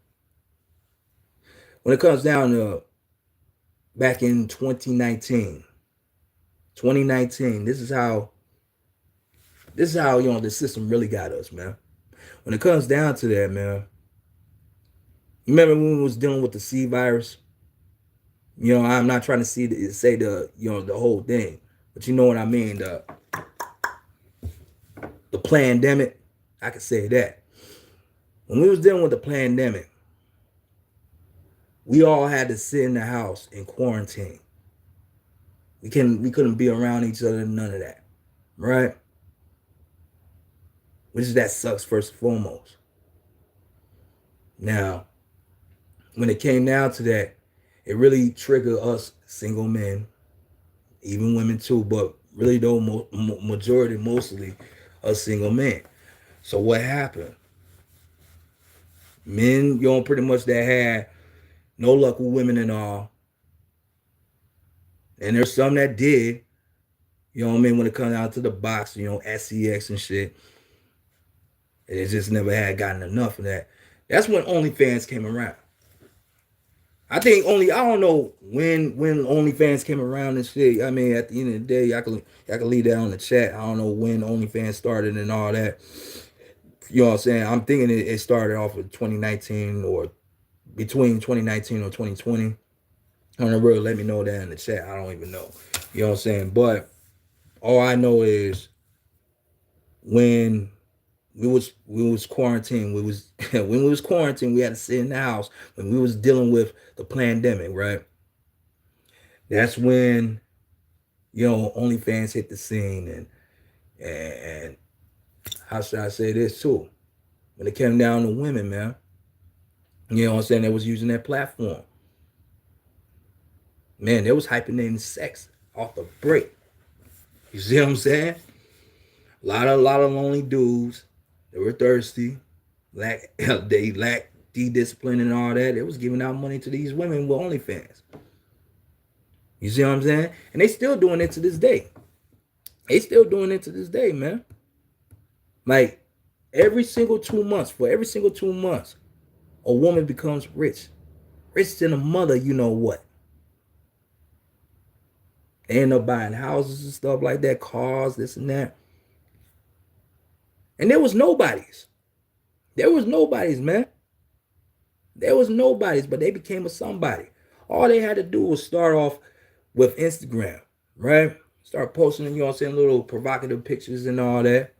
when it comes down to back in 2019, this is how you know the system really got us, man. When it comes down to that, man, you remember when we was dealing with the C virus? You know, I'm not trying to say the whole thing, but you know what I mean. The pandemic, I could say that. When we was dealing with the pandemic, we all had to sit in the house in quarantine. We couldn't be around each other, none of that, right? Which is that sucks first and foremost. Now, when it came down to that, it really triggered us single men, even women too, but really though mostly us single men. So what happened? Men, you know, pretty much that had no luck with women and all. And there's some that did, you know what I mean, when it comes down to the box, you know, SEX and shit. And it just never had gotten enough of that. That's when OnlyFans came around. I don't know when OnlyFans came around and shit. I mean, at the end of the day, y'all can leave that on the chat. I don't know when OnlyFans started and all that. You know what I'm saying? I'm thinking it started off with 2019 or between 2019 or 2020. I don't know, really let me know that in the chat. I don't even know. You know what I'm saying? But all I know is when we was quarantined, when we was quarantined, we had to sit in the house when we was dealing with the pandemic, right? That's when, you know, OnlyFans hit the scene and how should I say this too? When it came down to women, man, you know what I'm saying, they was using that platform. Man, they was hyping in sex off the break. You see what I'm saying? A lot of lonely dudes that were thirsty, they lacked discipline and all that. They was giving out money to these women with OnlyFans. You see what I'm saying? And they still doing it to this day. Man. Like every single 2 months, a woman becomes rich. Rich than a mother, you know what? They end up buying houses and stuff like that, cars, this and that. And there was nobodies. Man. There was nobodies, but they became a somebody. All they had to do was start off with Instagram, right? Start posting, you know what I'm saying, little provocative pictures and all that.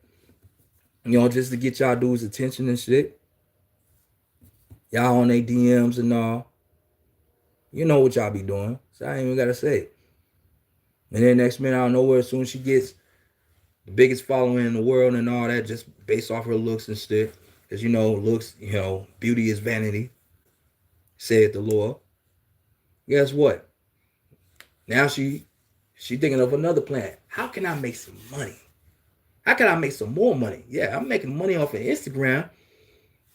You know, just to get y'all dudes' attention and shit. Y'all on their DMs and all. You know what y'all be doing. So I ain't even gotta say it. And then next minute, out of nowhere, as soon as she gets the biggest following in the world and all that, just based off her looks and shit. Because, you know, looks, you know, beauty is vanity, said the Lord. Guess what? Now she thinking of another plan. How can I make some money? How can I make some more money? Yeah, I'm making money off of Instagram,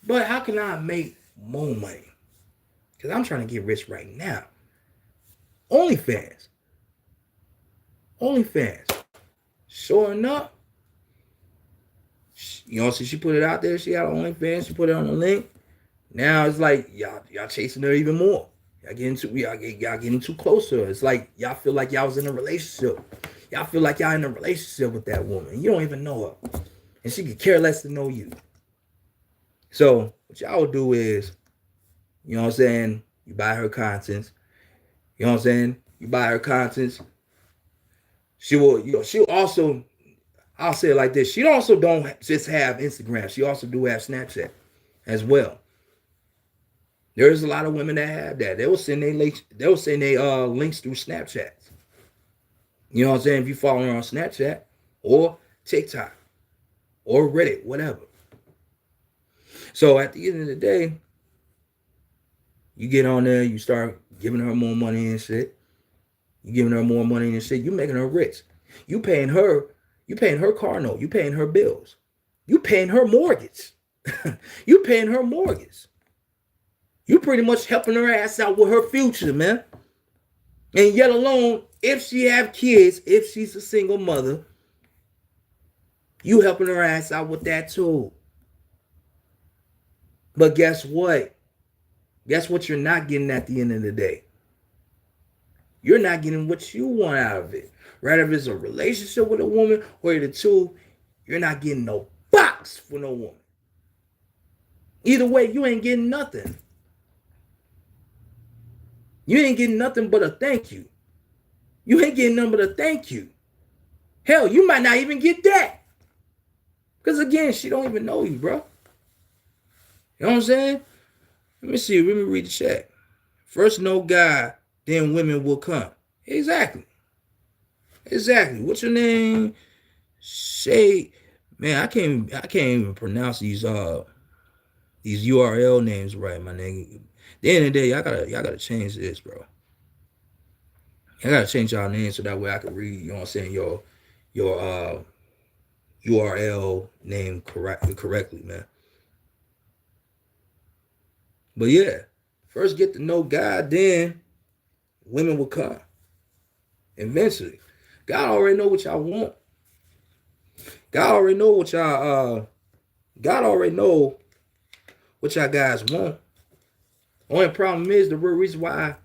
but how can I make more money? Because I'm trying to get rich right now. OnlyFans. Sure enough, you know, so she put it out there. She got OnlyFans. She put it on the link. Now it's like y'all chasing her even more. Y'all getting too close to her. It's like y'all feel like y'all was in a relationship. Y'all feel like y'all in a relationship with that woman. You don't even know her, and she could care less to know you. So what y'all do is, you know what I'm saying, you buy her contents. You know what I'm saying? You buy her contents. She will, she'll also, I'll say it like this. She also don't just have Instagram. She also do have Snapchat as well. There's a lot of women that have that. They will send their links, links through Snapchat. You know what I'm saying? If you follow her on Snapchat or TikTok or Reddit, whatever. So at the end of the day, you get on there, you start giving her more money and shit. You giving her more money and shit. You making her rich. You paying her. You paying her car note. You paying her bills. You paying her mortgage. You paying her mortgage. You pretty much helping her ass out with her future, man. And yet alone, if she have kids, if she's a single mother, you helping her ass out with that too. But guess what? Guess what you're not getting at the end of the day? You're not getting what you want out of it. Right? If it's a relationship with a woman or the two, you're not getting no box for no woman. Either way, you ain't getting nothing. You ain't getting nothing but a thank you. You ain't getting nothing but a thank you. Hell, you might not even get that. Because again, she don't even know you, bro. You know what I'm saying? Let me see. Let me read the chat. First no guy, then women will come. Exactly. Exactly. What's your name? Shay. Man, I can't even pronounce these URL names right, my nigga. At the end of the day, y'all gotta change this, bro. I gotta change y'all names so that way I can read, you know what I'm saying, your URL name correctly, man. But yeah, first get to know God, then women will come. Eventually. God already know what y'all want. God already know what y'all guys want. Only problem is the real reason why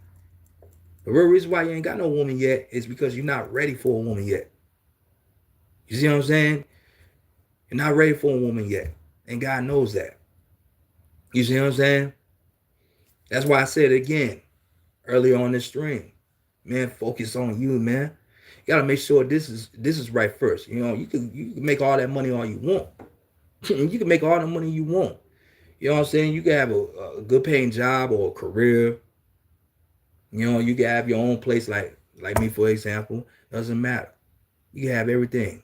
you ain't got no woman yet is because you're not ready for a woman yet. You see what I'm saying? You're not ready for a woman yet. And God knows that. You see what I'm saying? That's why I said it again earlier on this stream. Man, focus on you, man. You gotta make sure this is right first. You know, you can make all that money all you want. You can make all the money you want. You know what I'm saying? You can have a good paying job or a career. You know, you can have your own place like me, for example. Doesn't matter. You can have everything.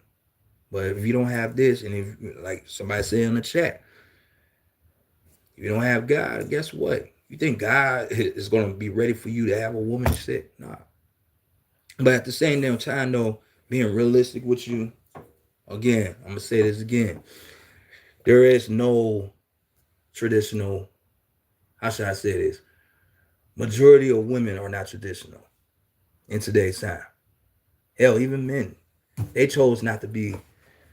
But if you don't have this, and if, like somebody said in the chat, if you don't have God, guess what? You think God is going to be ready for you to have a woman? Shit, nah. But at the same damn time, though, being realistic with you, again, I'm going to say this again. There is no traditional, how should I say this? Majority of women are not traditional in today's time. Hell, even men, they chose not to be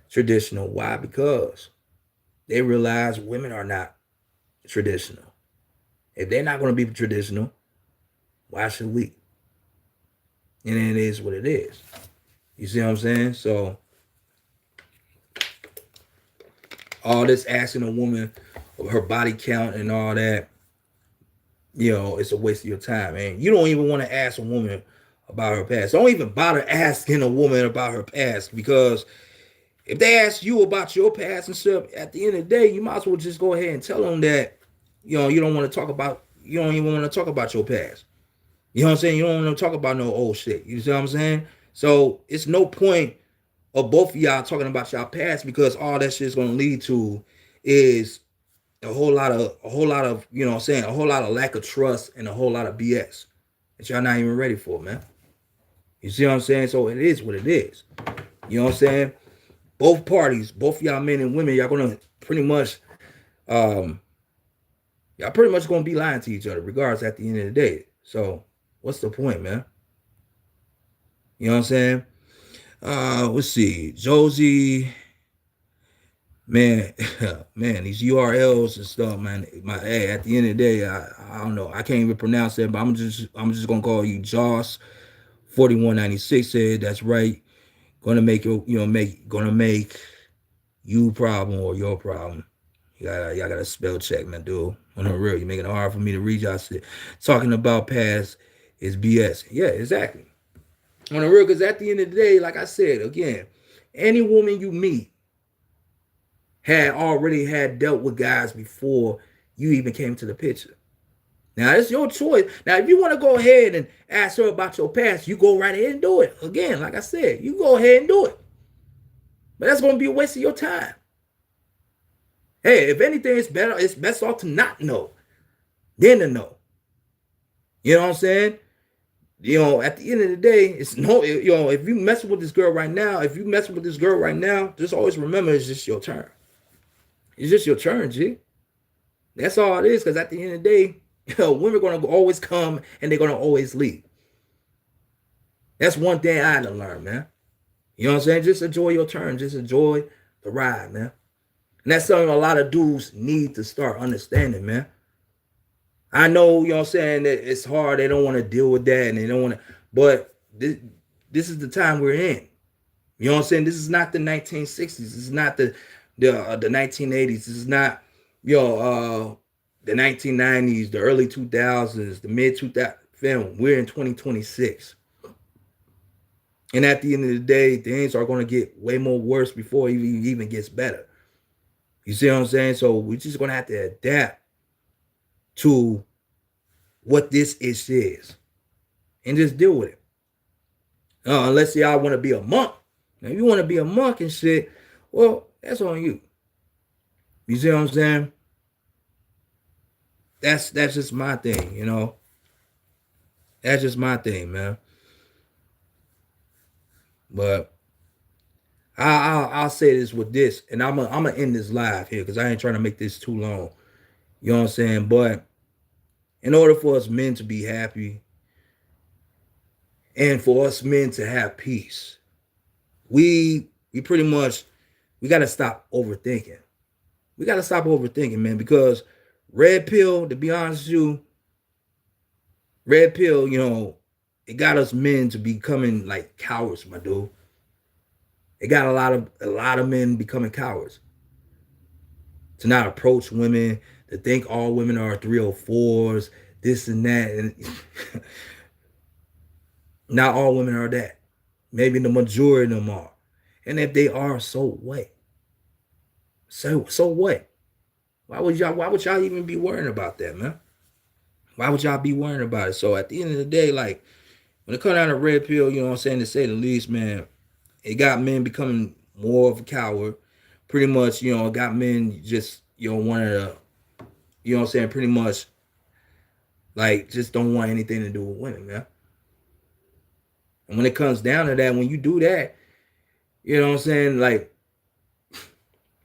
traditional. Why? Because they realize women are not traditional. If they're not going to be traditional, why should we? And it is what it is. You see what I'm saying? So all this asking a woman of her body count and all that, you know, it's a waste of your time. And you don't even want to ask a woman about her past. Don't even bother asking a woman about her past, because if they ask you about your past and stuff, at the end of the day, you might as well just go ahead and tell them that, you know, you don't want to talk about, you don't even want to talk about your past. You know what I'm saying? You don't want to talk about no old shit. You see what I'm saying? So it's no point of both of y'all talking about y'all past, because all that shit is going to lead to is a whole lot of, you know what I'm saying, a whole lot of lack of trust and a whole lot of BS that y'all not even ready for, man. You see what I'm saying? So it is what it is. You know what I'm saying? Both parties, both y'all men and women, y'all gonna pretty much, y'all pretty much gonna be lying to each other, regardless at the end of the day. So what's the point, man? You know what I'm saying? Let's see, Josie, man, man, these URLs and stuff, man. Hey, at the end of the day, I don't know, I can't even pronounce it, but I'm just gonna call you Joss 4196 said that's right. Gonna make you, gonna make you problem or your problem. Y'all got a spell check, man, dude. On the real, you're making it hard for me to read y'all shit. Talking about past is BS. Yeah, exactly. On the real, because at the end of the day, like I said, again, any woman you meet had already had dealt with guys before you even came to the picture. Now, it's your choice. Now, if you want to go ahead and ask her about your past, you go right ahead and do it. Again, like I said, you go ahead and do it. But that's going to be a waste of your time. Hey, if anything, it's best off to not know than to know. You know what I'm saying? At the end of the day, it's no, if you messing with this girl right now, just always remember it's just your turn. It's just your turn, G. That's all it is, because at the end of the day, women are going to always come and they're going to always leave. That's one thing I had to learn, man. You know what I'm saying? Just enjoy your turn. Just enjoy the ride, man. And that's something a lot of dudes need to start understanding, man. I know, you know what I'm saying, that it's hard. They don't want to deal with that and they don't want to. But this is the time we're in. You know what I'm saying? This is not the 1960s. This is not the 1980s. This is not, the 1990s, the early 2000s, the mid 2000s. Fam, we're in 2026. And at the end of the day, things are going to get way more worse before it even gets better. You see what I'm saying? So we're just going to have to adapt to what this is and just deal with it. Unless y'all want to be a monk. Now, if you want to be a monk and shit, well, that's on you. You see what I'm saying? That's just my thing, you know. That's just my thing, man. But I'll say this with this, and I'm gonna end this live here because I ain't trying to make this too long. You know what I'm saying? But in order for us men to be happy and for us men to have peace, we pretty much we gotta stop overthinking. We gotta stop overthinking, man, because red pill, to be honest with you, red pill, it got us men to becoming like cowards, my dude. It got a lot of men becoming cowards. To not approach women, to think all women are 304s, this and that. And not all women are that. Maybe the majority of them are. And if they are, so what? So what? Why would y'all even be worrying about that, man? Why would y'all be worrying about it? So at the end of the day, like, when it comes down to red pill, you know what I'm saying, to say the least, man, it got men becoming more of a coward. Pretty much, it got men just, wanting to, you know what I'm saying, pretty much, like, just don't want anything to do with women, man. And when it comes down to that, when you do that, you know what I'm saying, like,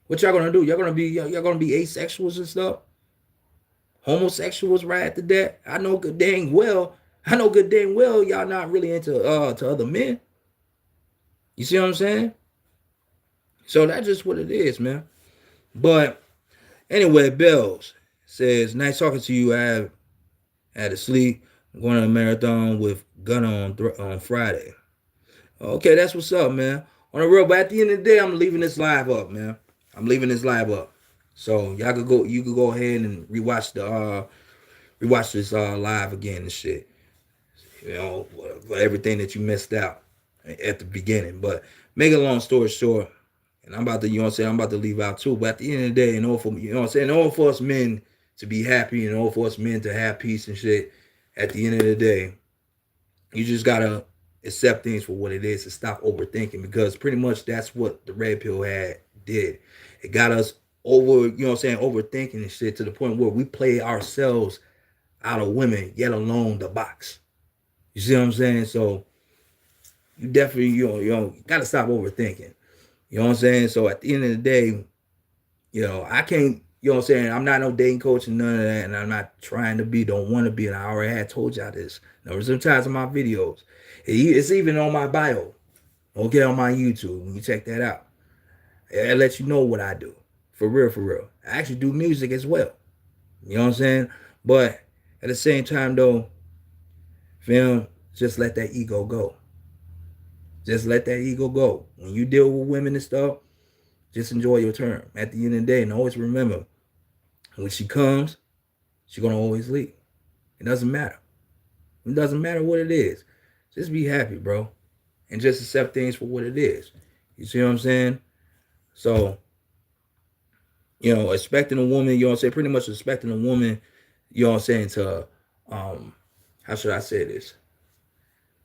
what y'all gonna do? Y'all gonna be asexuals and stuff? Homosexuals right after that? I know good dang well y'all not really into to other men. You see what I'm saying? So that's just what it is, man. But anyway, Bells says, nice talking to you. I had to sleep. I'm going to a marathon with Gunna on Friday. Okay, that's what's up, man. On the real, but at the end of the day, I'm leaving this live up, man. I'm leaving this live up. So y'all could go. You could go ahead and rewatch this live again and shit. For everything that you missed out at the beginning. But make a long story short, and I'm about to, I'm about to leave out too. But at the end of the day, in order for us men to be happy, in order for us men to have peace and shit, at the end of the day, you just gotta accept things for what it is and stop overthinking, because pretty much that's what the red pill did. It got us overthinking and shit to the point where we play ourselves out of women, yet alone the box. You see what I'm saying? So you definitely, you gotta stop overthinking. You know what I'm saying? So at the end of the day, I can't, I'm not no dating coach and none of that, and I'm not trying to be, don't want to be, and I already had told y'all this. Sometimes in my videos, it's even on my bio. Okay, on my YouTube, when you check that out, it lets you know what I do. For real. I actually do music as well. You know what I'm saying? But at the same time, though, fam, just let that ego go. Just let that ego go. When you deal with women and stuff, just enjoy your term. At the end of the day, and always remember, When she comes, she's gonna always leave. It doesn't matter. It doesn't matter what it is. Just be happy, bro, and just accept things for what it is. You see what I'm saying? So, expecting a woman, you know what I'm saying, pretty much expecting a woman, you know what I'm saying, to how should I say this?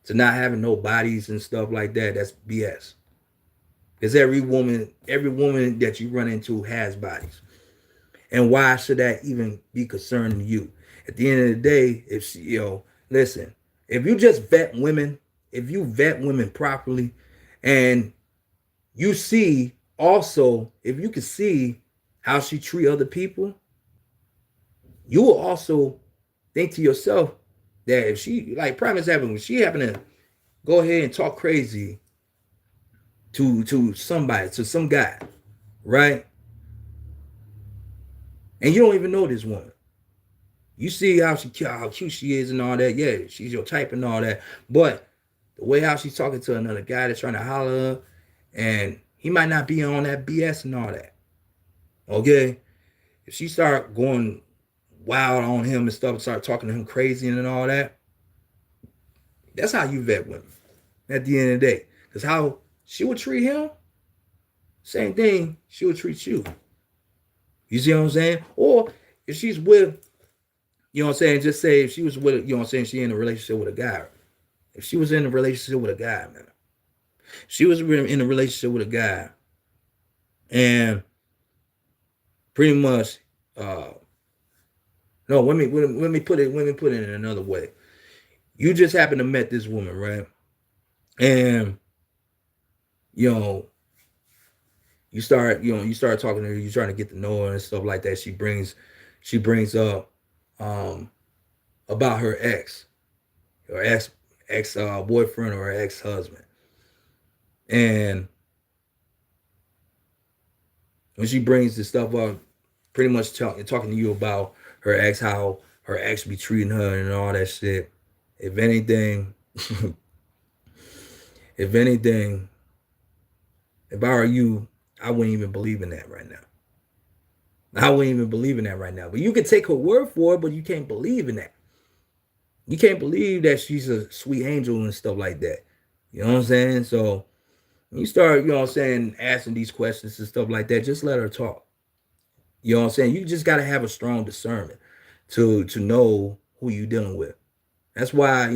To not having no bodies and stuff like that, that's BS. Because every woman that you run into has bodies. And why should that even be concerning you? At the end of the day, if she, listen, if you just vet women, if you vet women properly, and you see also, if you can see how she treat other people, you will also think to yourself that if she, like prime example, when she happen to go ahead and talk crazy to somebody, to some guy, right? And you don't even know this woman. You see how cute she is and all that. Yeah, she's your type and all that. But the way how she's talking to another guy that's trying to holler, and he might not be on that BS and all that. Okay, if she start going wild on him and stuff, and start talking to him crazy and all that, that's how you vet women. At the end of the day, because how she would treat him, same thing she would treat you. You see what I'm saying? Or if she's with, you know what I'm saying, just say if she was with, you know what I'm saying, she in a relationship with a guy. If she was in a relationship with a guy, man, she was in a relationship with a guy, and pretty much, no, let me put it in another way. You just happen to met this woman, right? And you know, you start talking to her, you trying to get to know her and stuff like that. She brings up um about her ex boyfriend or her ex husband, and when she brings this stuff up, pretty much talking to you about her ex, how her ex be treating her and all that shit. If anything, if anything, if I were you, I wouldn't even believe in that right now. I wouldn't even believe in that right now. But you can take her word for it, but you can't believe in that. You can't believe that she's a sweet angel and stuff like that. You know what I'm saying? So when you start, you know what I'm saying, asking these questions and stuff like that, just let her talk. You know what I'm saying? You just gotta have a strong discernment to know who you dealing with. That's why,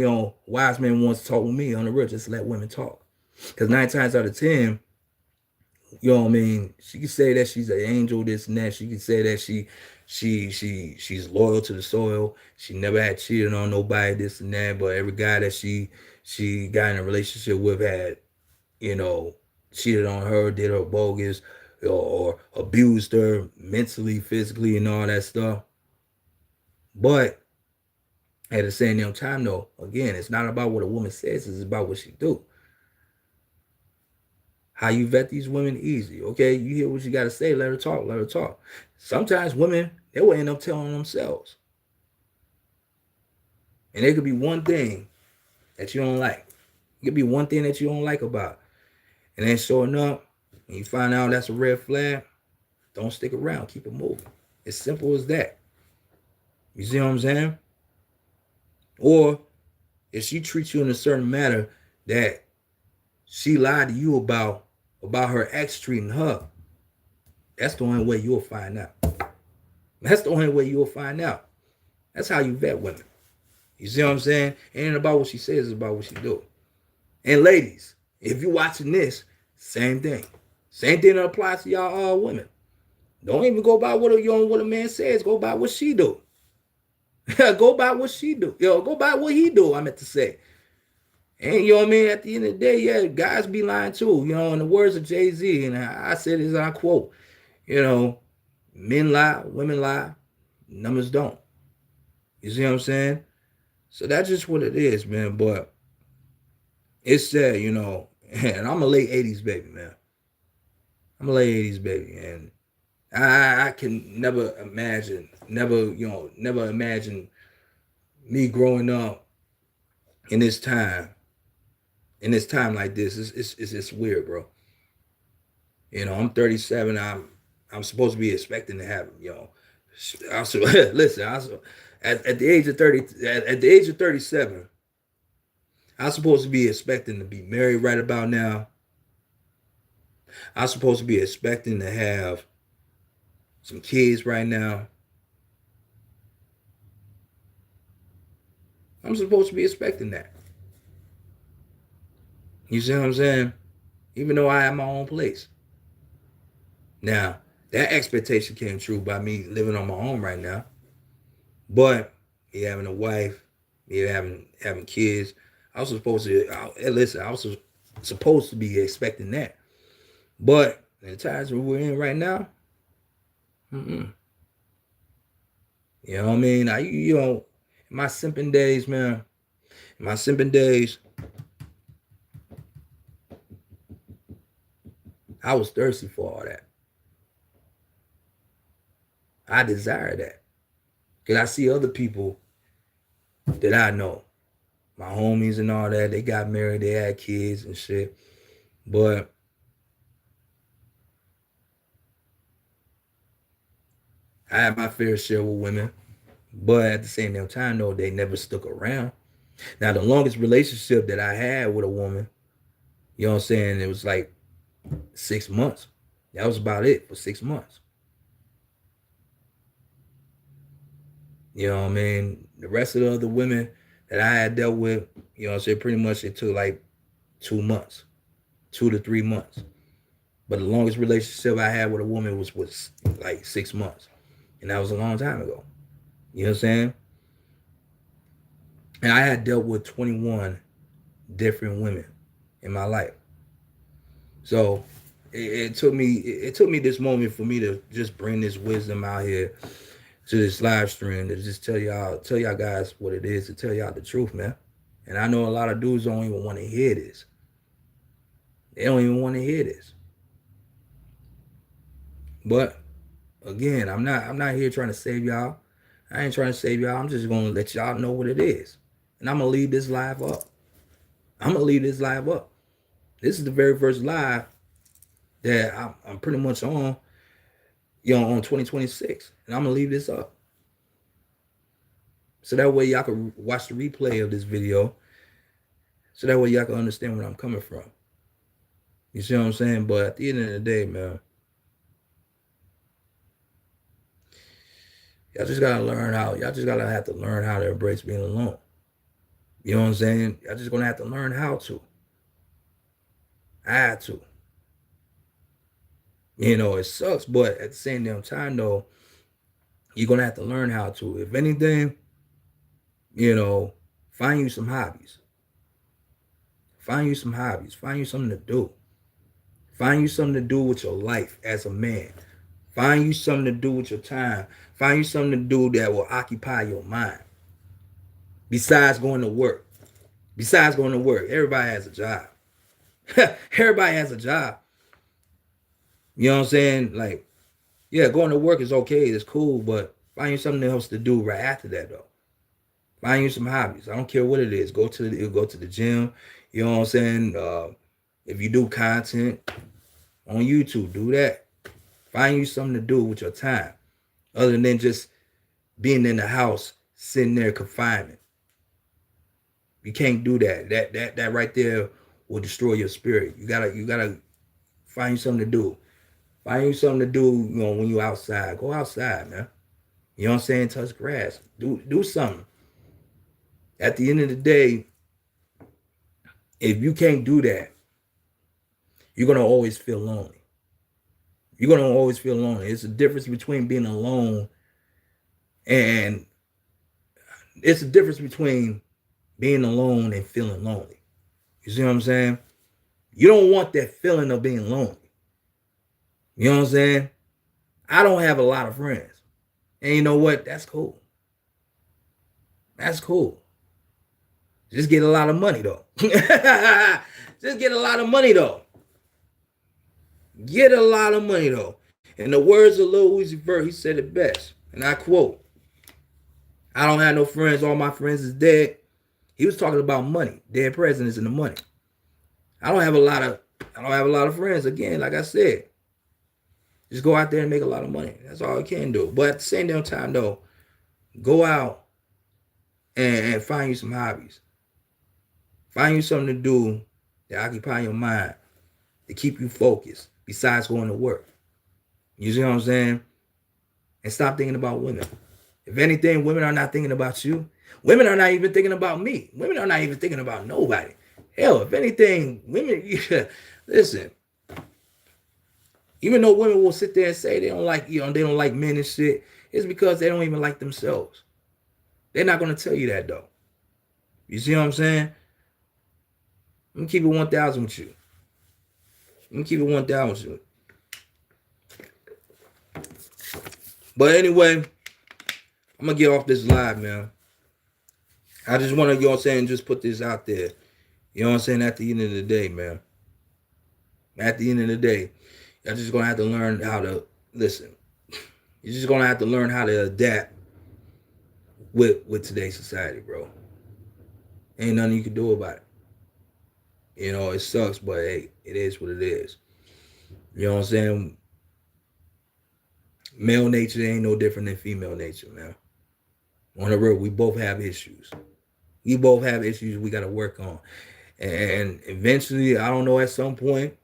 wise man wants to talk with me on the real, just let women talk. Because 9 times out of 10, you know what I mean, she can say that she's an angel, this and that. She can say that she's loyal to the soil. She never had cheated on nobody, this and that. But every guy that she got in a relationship with had, you know, cheated on her, did her bogus, or abused her mentally, physically, and all that stuff. But at the same damn time, though, again, it's not about what a woman says, it's about what she do. How you vet these women, easy. Okay, you hear what you got to say, let her talk, let her talk. Sometimes women, they will end up telling themselves. And it could be one thing that you don't like. It could be one thing that you don't like about. And then showing up, and you find out that's a red flag, don't stick around. Keep it moving. It's simple as that. You see what I'm saying? Or if she treats you in a certain manner that she lied to you about her ex treating her, that's the only way you'll find out. That's the only way you'll find out. That's how you vet women. You see what I'm saying? It ain't about what she says, it's about what she do. And ladies, if you're watching this, same thing. Same thing that applies to y'all women. Don't even go by what a man says. Go by what she do. Go by what she do. Go by what he do, I meant to say. And you know what I mean? At the end of the day, yeah, guys be lying too. In the words of Jay-Z, and I said this, and I quote, men lie, women lie, numbers don't. You see what I'm saying? So that's just what it is, man. But it's sad, and I'm a late 80s baby, man. I'm a late 80s baby, and I can never imagine me growing up in this time like this. It's weird, bro. I'm 37. I'm supposed to be expecting to have Listen, at the age of 30, at the age of 37, I'm supposed to be expecting to be married right about now. I'm supposed to be expecting to have some kids right now. I'm supposed to be expecting that. You see what I'm saying? Even though I have my own place. Now, that expectation came true by me living on my own right now. But me having a wife, me having kids, I was supposed to listen. I was supposed to be expecting that. But in the times we're in right now, mm-mm. You know what I mean? In my simping days, man. In my simping days, I was thirsty for all that. I desire that. Because I see other people that I know, my homies and all that, they got married, they had kids and shit. But I had my fair share with women. But at the same damn time, though, they never stuck around. Now, the longest relationship that I had with a woman, you know what I'm saying, it was like 6 months. That was about it for 6 months. You know what I mean? The rest of the other women that I had dealt with, you know what I'm saying, pretty much it took like 2 months, 2 to 3 months. But the longest relationship I had with a woman was like 6 months. And that was a long time ago. You know what I'm saying? And I had dealt with 21 different women in my life. So it took me this moment for me to just bring this wisdom out here to this live stream to just tell y'all guys what it is, to tell y'all the truth, man. And I know a lot of dudes don't even want to hear this. They don't even want to hear this. But again, I'm not here trying to save y'all. I ain't trying to save y'all. I'm just gonna let y'all know what it is. And I'm gonna leave this live up. This is the very first live that I'm pretty much on, on 2026. And I'm gonna leave this up. So that way y'all can watch the replay of this video. So that way y'all can understand where I'm coming from. You see what I'm saying? But at the end of the day, man, y'all just gotta have to learn how to embrace being alone. You know what I'm saying? Y'all just gonna have to learn how to. I had to. It sucks, but at the same damn time, though, you're gonna have to learn how to. If anything, find you some hobbies. Find you some hobbies. Find you something to do. Find you something to do with your life as a man. Find you something to do with your time. Find you something to do that will occupy your mind. Besides going to work. Everybody has a job. Everybody has a job. You know what I'm saying? Like, yeah, going to work is okay. It's cool, but find you something else to do right after that, though. Find you some hobbies. I don't care what it is. Go to the gym. You know what I'm saying? If you do content on YouTube, do that. Find you something to do with your time, other than just being in the house, sitting there confinement. You can't do that. That right there will destroy your spirit. You gotta find you something to do. Find you something to do, when you're outside. Go outside, man. You know what I'm saying? Touch grass. Do something. At the end of the day, if you can't do that, you're gonna always feel lonely. It's a difference between being alone and it's a difference between being alone and feeling lonely. You see what I'm saying? You don't want that feeling of being lonely. You know what I'm saying? I don't have a lot of friends. And you know what? That's cool. Just get a lot of money, though. Get a lot of money, though. In the words of Lil Uzi Vert, he said it best. And I quote, I don't have no friends. All my friends is dead. He was talking about money. Dead presidents and the money. I don't have a lot of friends. Again, like I said, Just go out there and make a lot of money. That's all you can do. But at the same damn time, though, go out and find you some hobbies. Find you something to do that occupy your mind, to keep you focused, besides going to work. You see what I'm saying? And stop thinking about women. If anything, women are not thinking about you. Women are not even thinking about me. Women are not even thinking about nobody. Hell, if anything, women, listen, even though women will sit there and say they don't like, they don't like men and shit, it's because they don't even like themselves. They're not going to tell you that, though. You see what I'm saying? I'm going to keep it 1,000 with you. I'm going to keep it 1,000 with you. But anyway, I'm going to get off this live, man. I just want to, you know what I'm saying, just put this out there. You know what I'm saying? At the end of the day, man. At the end of the day, you're just going to have to learn how to listen. You're just going to have to learn how to adapt with today's society, bro. Ain't nothing you can do about it. You know, it sucks, but hey, it is what it is. You know what I'm saying? Male nature ain't no different than female nature, man. On the real, we both have issues. We both have issues we got to work on. And eventually, I don't know, at some point,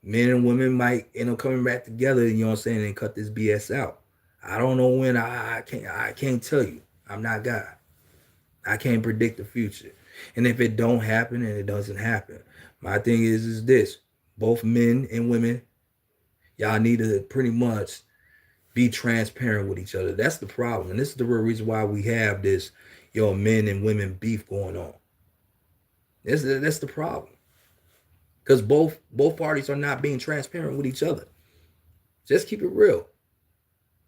men and women might end up coming back together, you know what I'm saying, and cut this BS out. I don't know when. I can't tell you. I'm not God. I can't predict the future. And if it don't happen, and it doesn't happen, my thing is this. Both men and women, y'all need to pretty much be transparent with each other. That's the problem. And this is the real reason why we have this, men and women beef going on. That's the problem. Because both parties are not being transparent with each other. Just keep it real.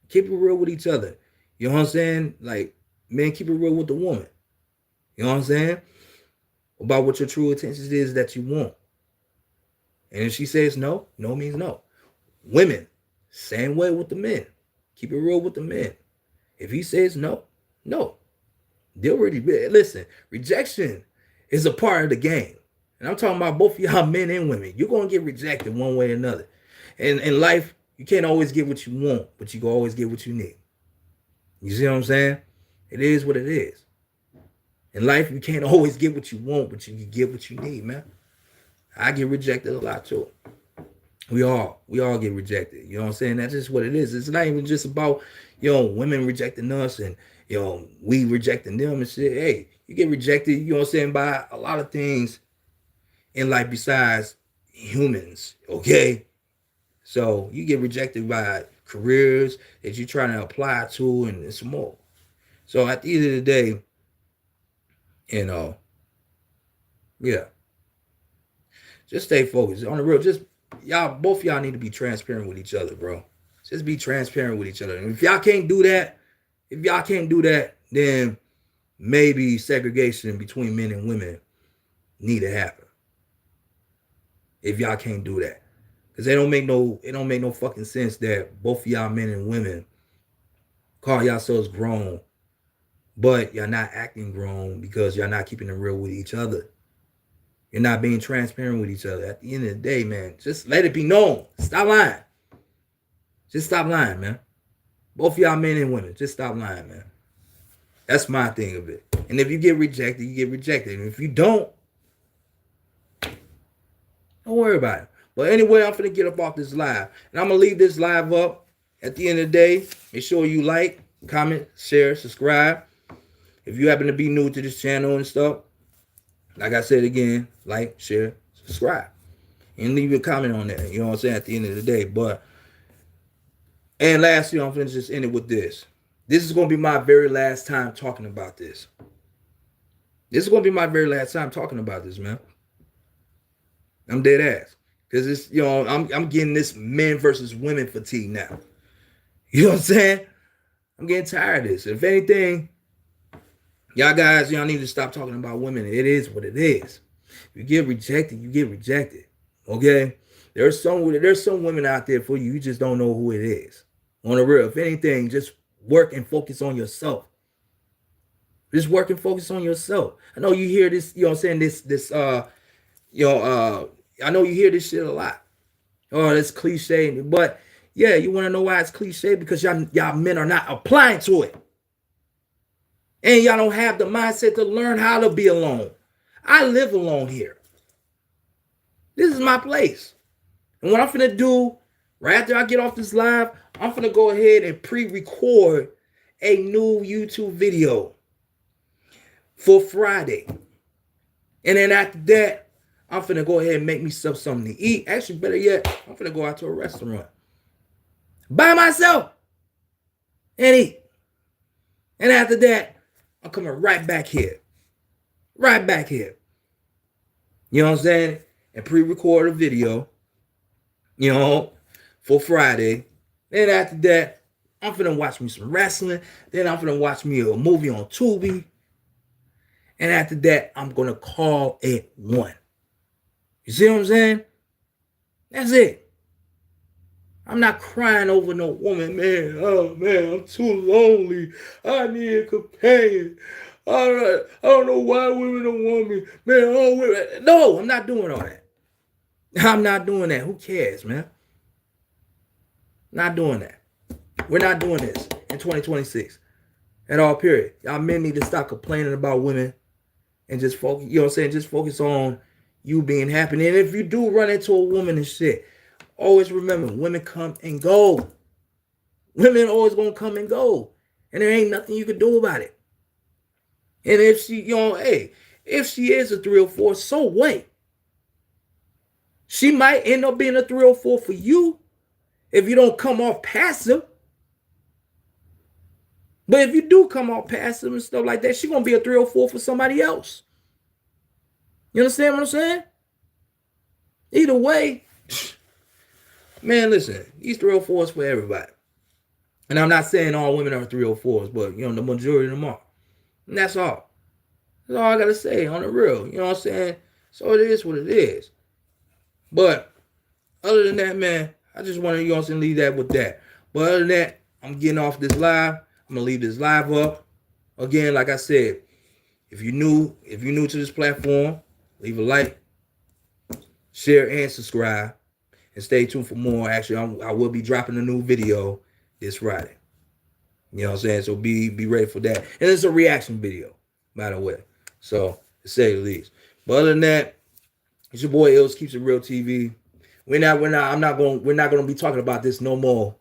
Keep it real with each other. You know what I'm saying? Like, men, keep it real with the woman. You know what I'm saying? About what your true intentions is that you want. And if she says no, no means no. Women, same way with the men. Keep it real with the men. If he says no, no. They'll already listen. Rejection is a part of the game. And I'm talking about both of y'all, men and women. You're going to get rejected one way or another. And in life, you can't always get what you want, but you can always get what you need. You see what I'm saying? It is what it is. In life, you can't always get what you want, but you can get what you need, man. I get rejected a lot too. We all get rejected. You know what I'm saying? That's just what it is. It's not even just about, women rejecting us and, we rejecting them and shit. Hey, you get rejected, you know what I'm saying, by a lot of things in life besides humans, okay? So you get rejected by careers that you're trying to apply to and some more. So at the end of the day, yeah. Just stay focused. On the real, both y'all need to be transparent with each other, bro. Just be transparent with each other. And if y'all can't do that, then maybe segregation between men and women need to happen. If y'all can't do that. Because it don't make no fucking sense that both of y'all, men and women, call yourselves grown, but y'all not acting grown because y'all not keeping it real with each other. You're not being transparent with each other. At the end of the day, man, just let it be known. Stop lying. Just stop lying, man. Both of y'all, men and women, just stop lying, man. That's my thing of it. And if you get rejected, you get rejected. And if you don't worry about it. But anyway, I'm finna get up off this live. And I'm gonna leave this live up. At the end of the day, make sure you like, comment, share, subscribe. If you happen to be new to this channel and stuff, like I said again, like, share, subscribe. And leave a comment on that. You know what I'm saying? At the end of the day. And lastly, I'm finna just end it with this. This is gonna be my very last time talking about this. This is gonna be my very last time talking about this, man. I'm dead ass. Because it's, I'm getting this men versus women fatigue now. You know what I'm saying? I'm getting tired of this. If anything, y'all guys, y'all need to stop talking about women. It is what it is. You get rejected, you get rejected. Okay? There's some women out there for you. You just don't know who it is. On the real. If anything, just work and focus on yourself. Just work and focus on yourself. I know you hear this, you know what I'm saying, I know you hear this shit a lot. Oh, that's cliche. But, Yeah, you want to know why it's cliche? Because y'all men are not applying to it. And y'all don't have the mindset to learn how to be alone. I live alone here. This is my place. And what I'm finna do, right after I get off this live, I'm finna go ahead and pre-record a new YouTube video for Friday. And then after that, I'm finna go ahead and make myself something to eat. Actually, better yet, I'm finna go out to a restaurant by myself and eat. And after that, I'm coming right back here. Right back here. You know what I'm saying? And pre-record a video, you know, for Friday. Then after that, I'm finna watch me some wrestling. Then I'm finna watch me a movie on Tubi. And after that, I'm gonna call it one. You see what I'm saying? That's it. I'm not crying over no woman, man. Oh, man, I'm too lonely. I need a companion. I don't know why women don't want me. Man, oh, women. No, I'm not doing all that. I'm not doing that. Who cares, man? Not doing that. We're not doing this in 2026 at all, period. Y'all men need to stop complaining about women and just focus, you know what I'm saying? Just focus on you being happy. And if you do run into a woman and shit, always remember, women come and go. Women always gonna come and go. And there ain't nothing you can do about it. And if she, you know, hey, if she is a 304, so what? She might end up being a 304 for you if you don't come off passive. But if you do come off passive and stuff like that, she's gonna be a 304 for somebody else. You understand what I'm saying? Either way, man, listen, these 304s for everybody. And I'm not saying all women are 304s, but, you know, the majority of them are. And that's all. That's all I got to say on the real. You know what I'm saying? So it is what it is. But other than that, man, I just want to, you know what I'm saying, leave that with that. But other than that, I'm getting off this live. I'm going to leave this live up. Again, like I said, if you're new to this platform, leave a like, share, and subscribe. And stay tuned for more. Actually, I will be dropping a new video this Friday. You know what I'm saying? So be ready for that. And it's a reaction video, by the way. So, to say the least. But other than that, it's your boy Illz, Keeps It Real TV. We're not gonna be talking about this no more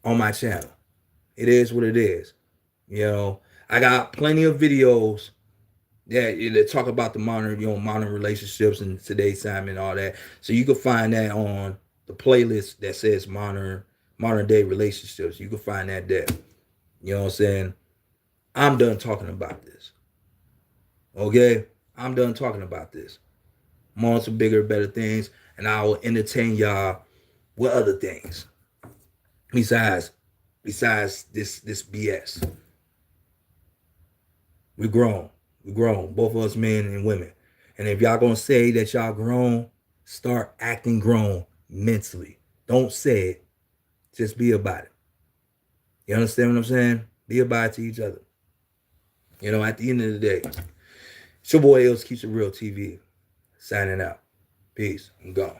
on my channel. It is what it is. You know, I got plenty of videos that talk about the modern relationships and today's time and all that. So you can find that on the playlist that says modern day relationships. You can find that there. You know what I'm saying? I'm done talking about this. Okay? I'm done talking about this. I'm on to bigger, better things, and I will entertain y'all with other things. Besides this BS. We're grown. We're grown. Both of us, men and women. And if y'all gonna say that y'all grown, start acting grown mentally. Don't say it. Just be about it. You understand what I'm saying? Be about it to each other. You know, at the end of the day, it's your boy Illz, Keeps It Real TV. Signing out. Peace. I'm gone.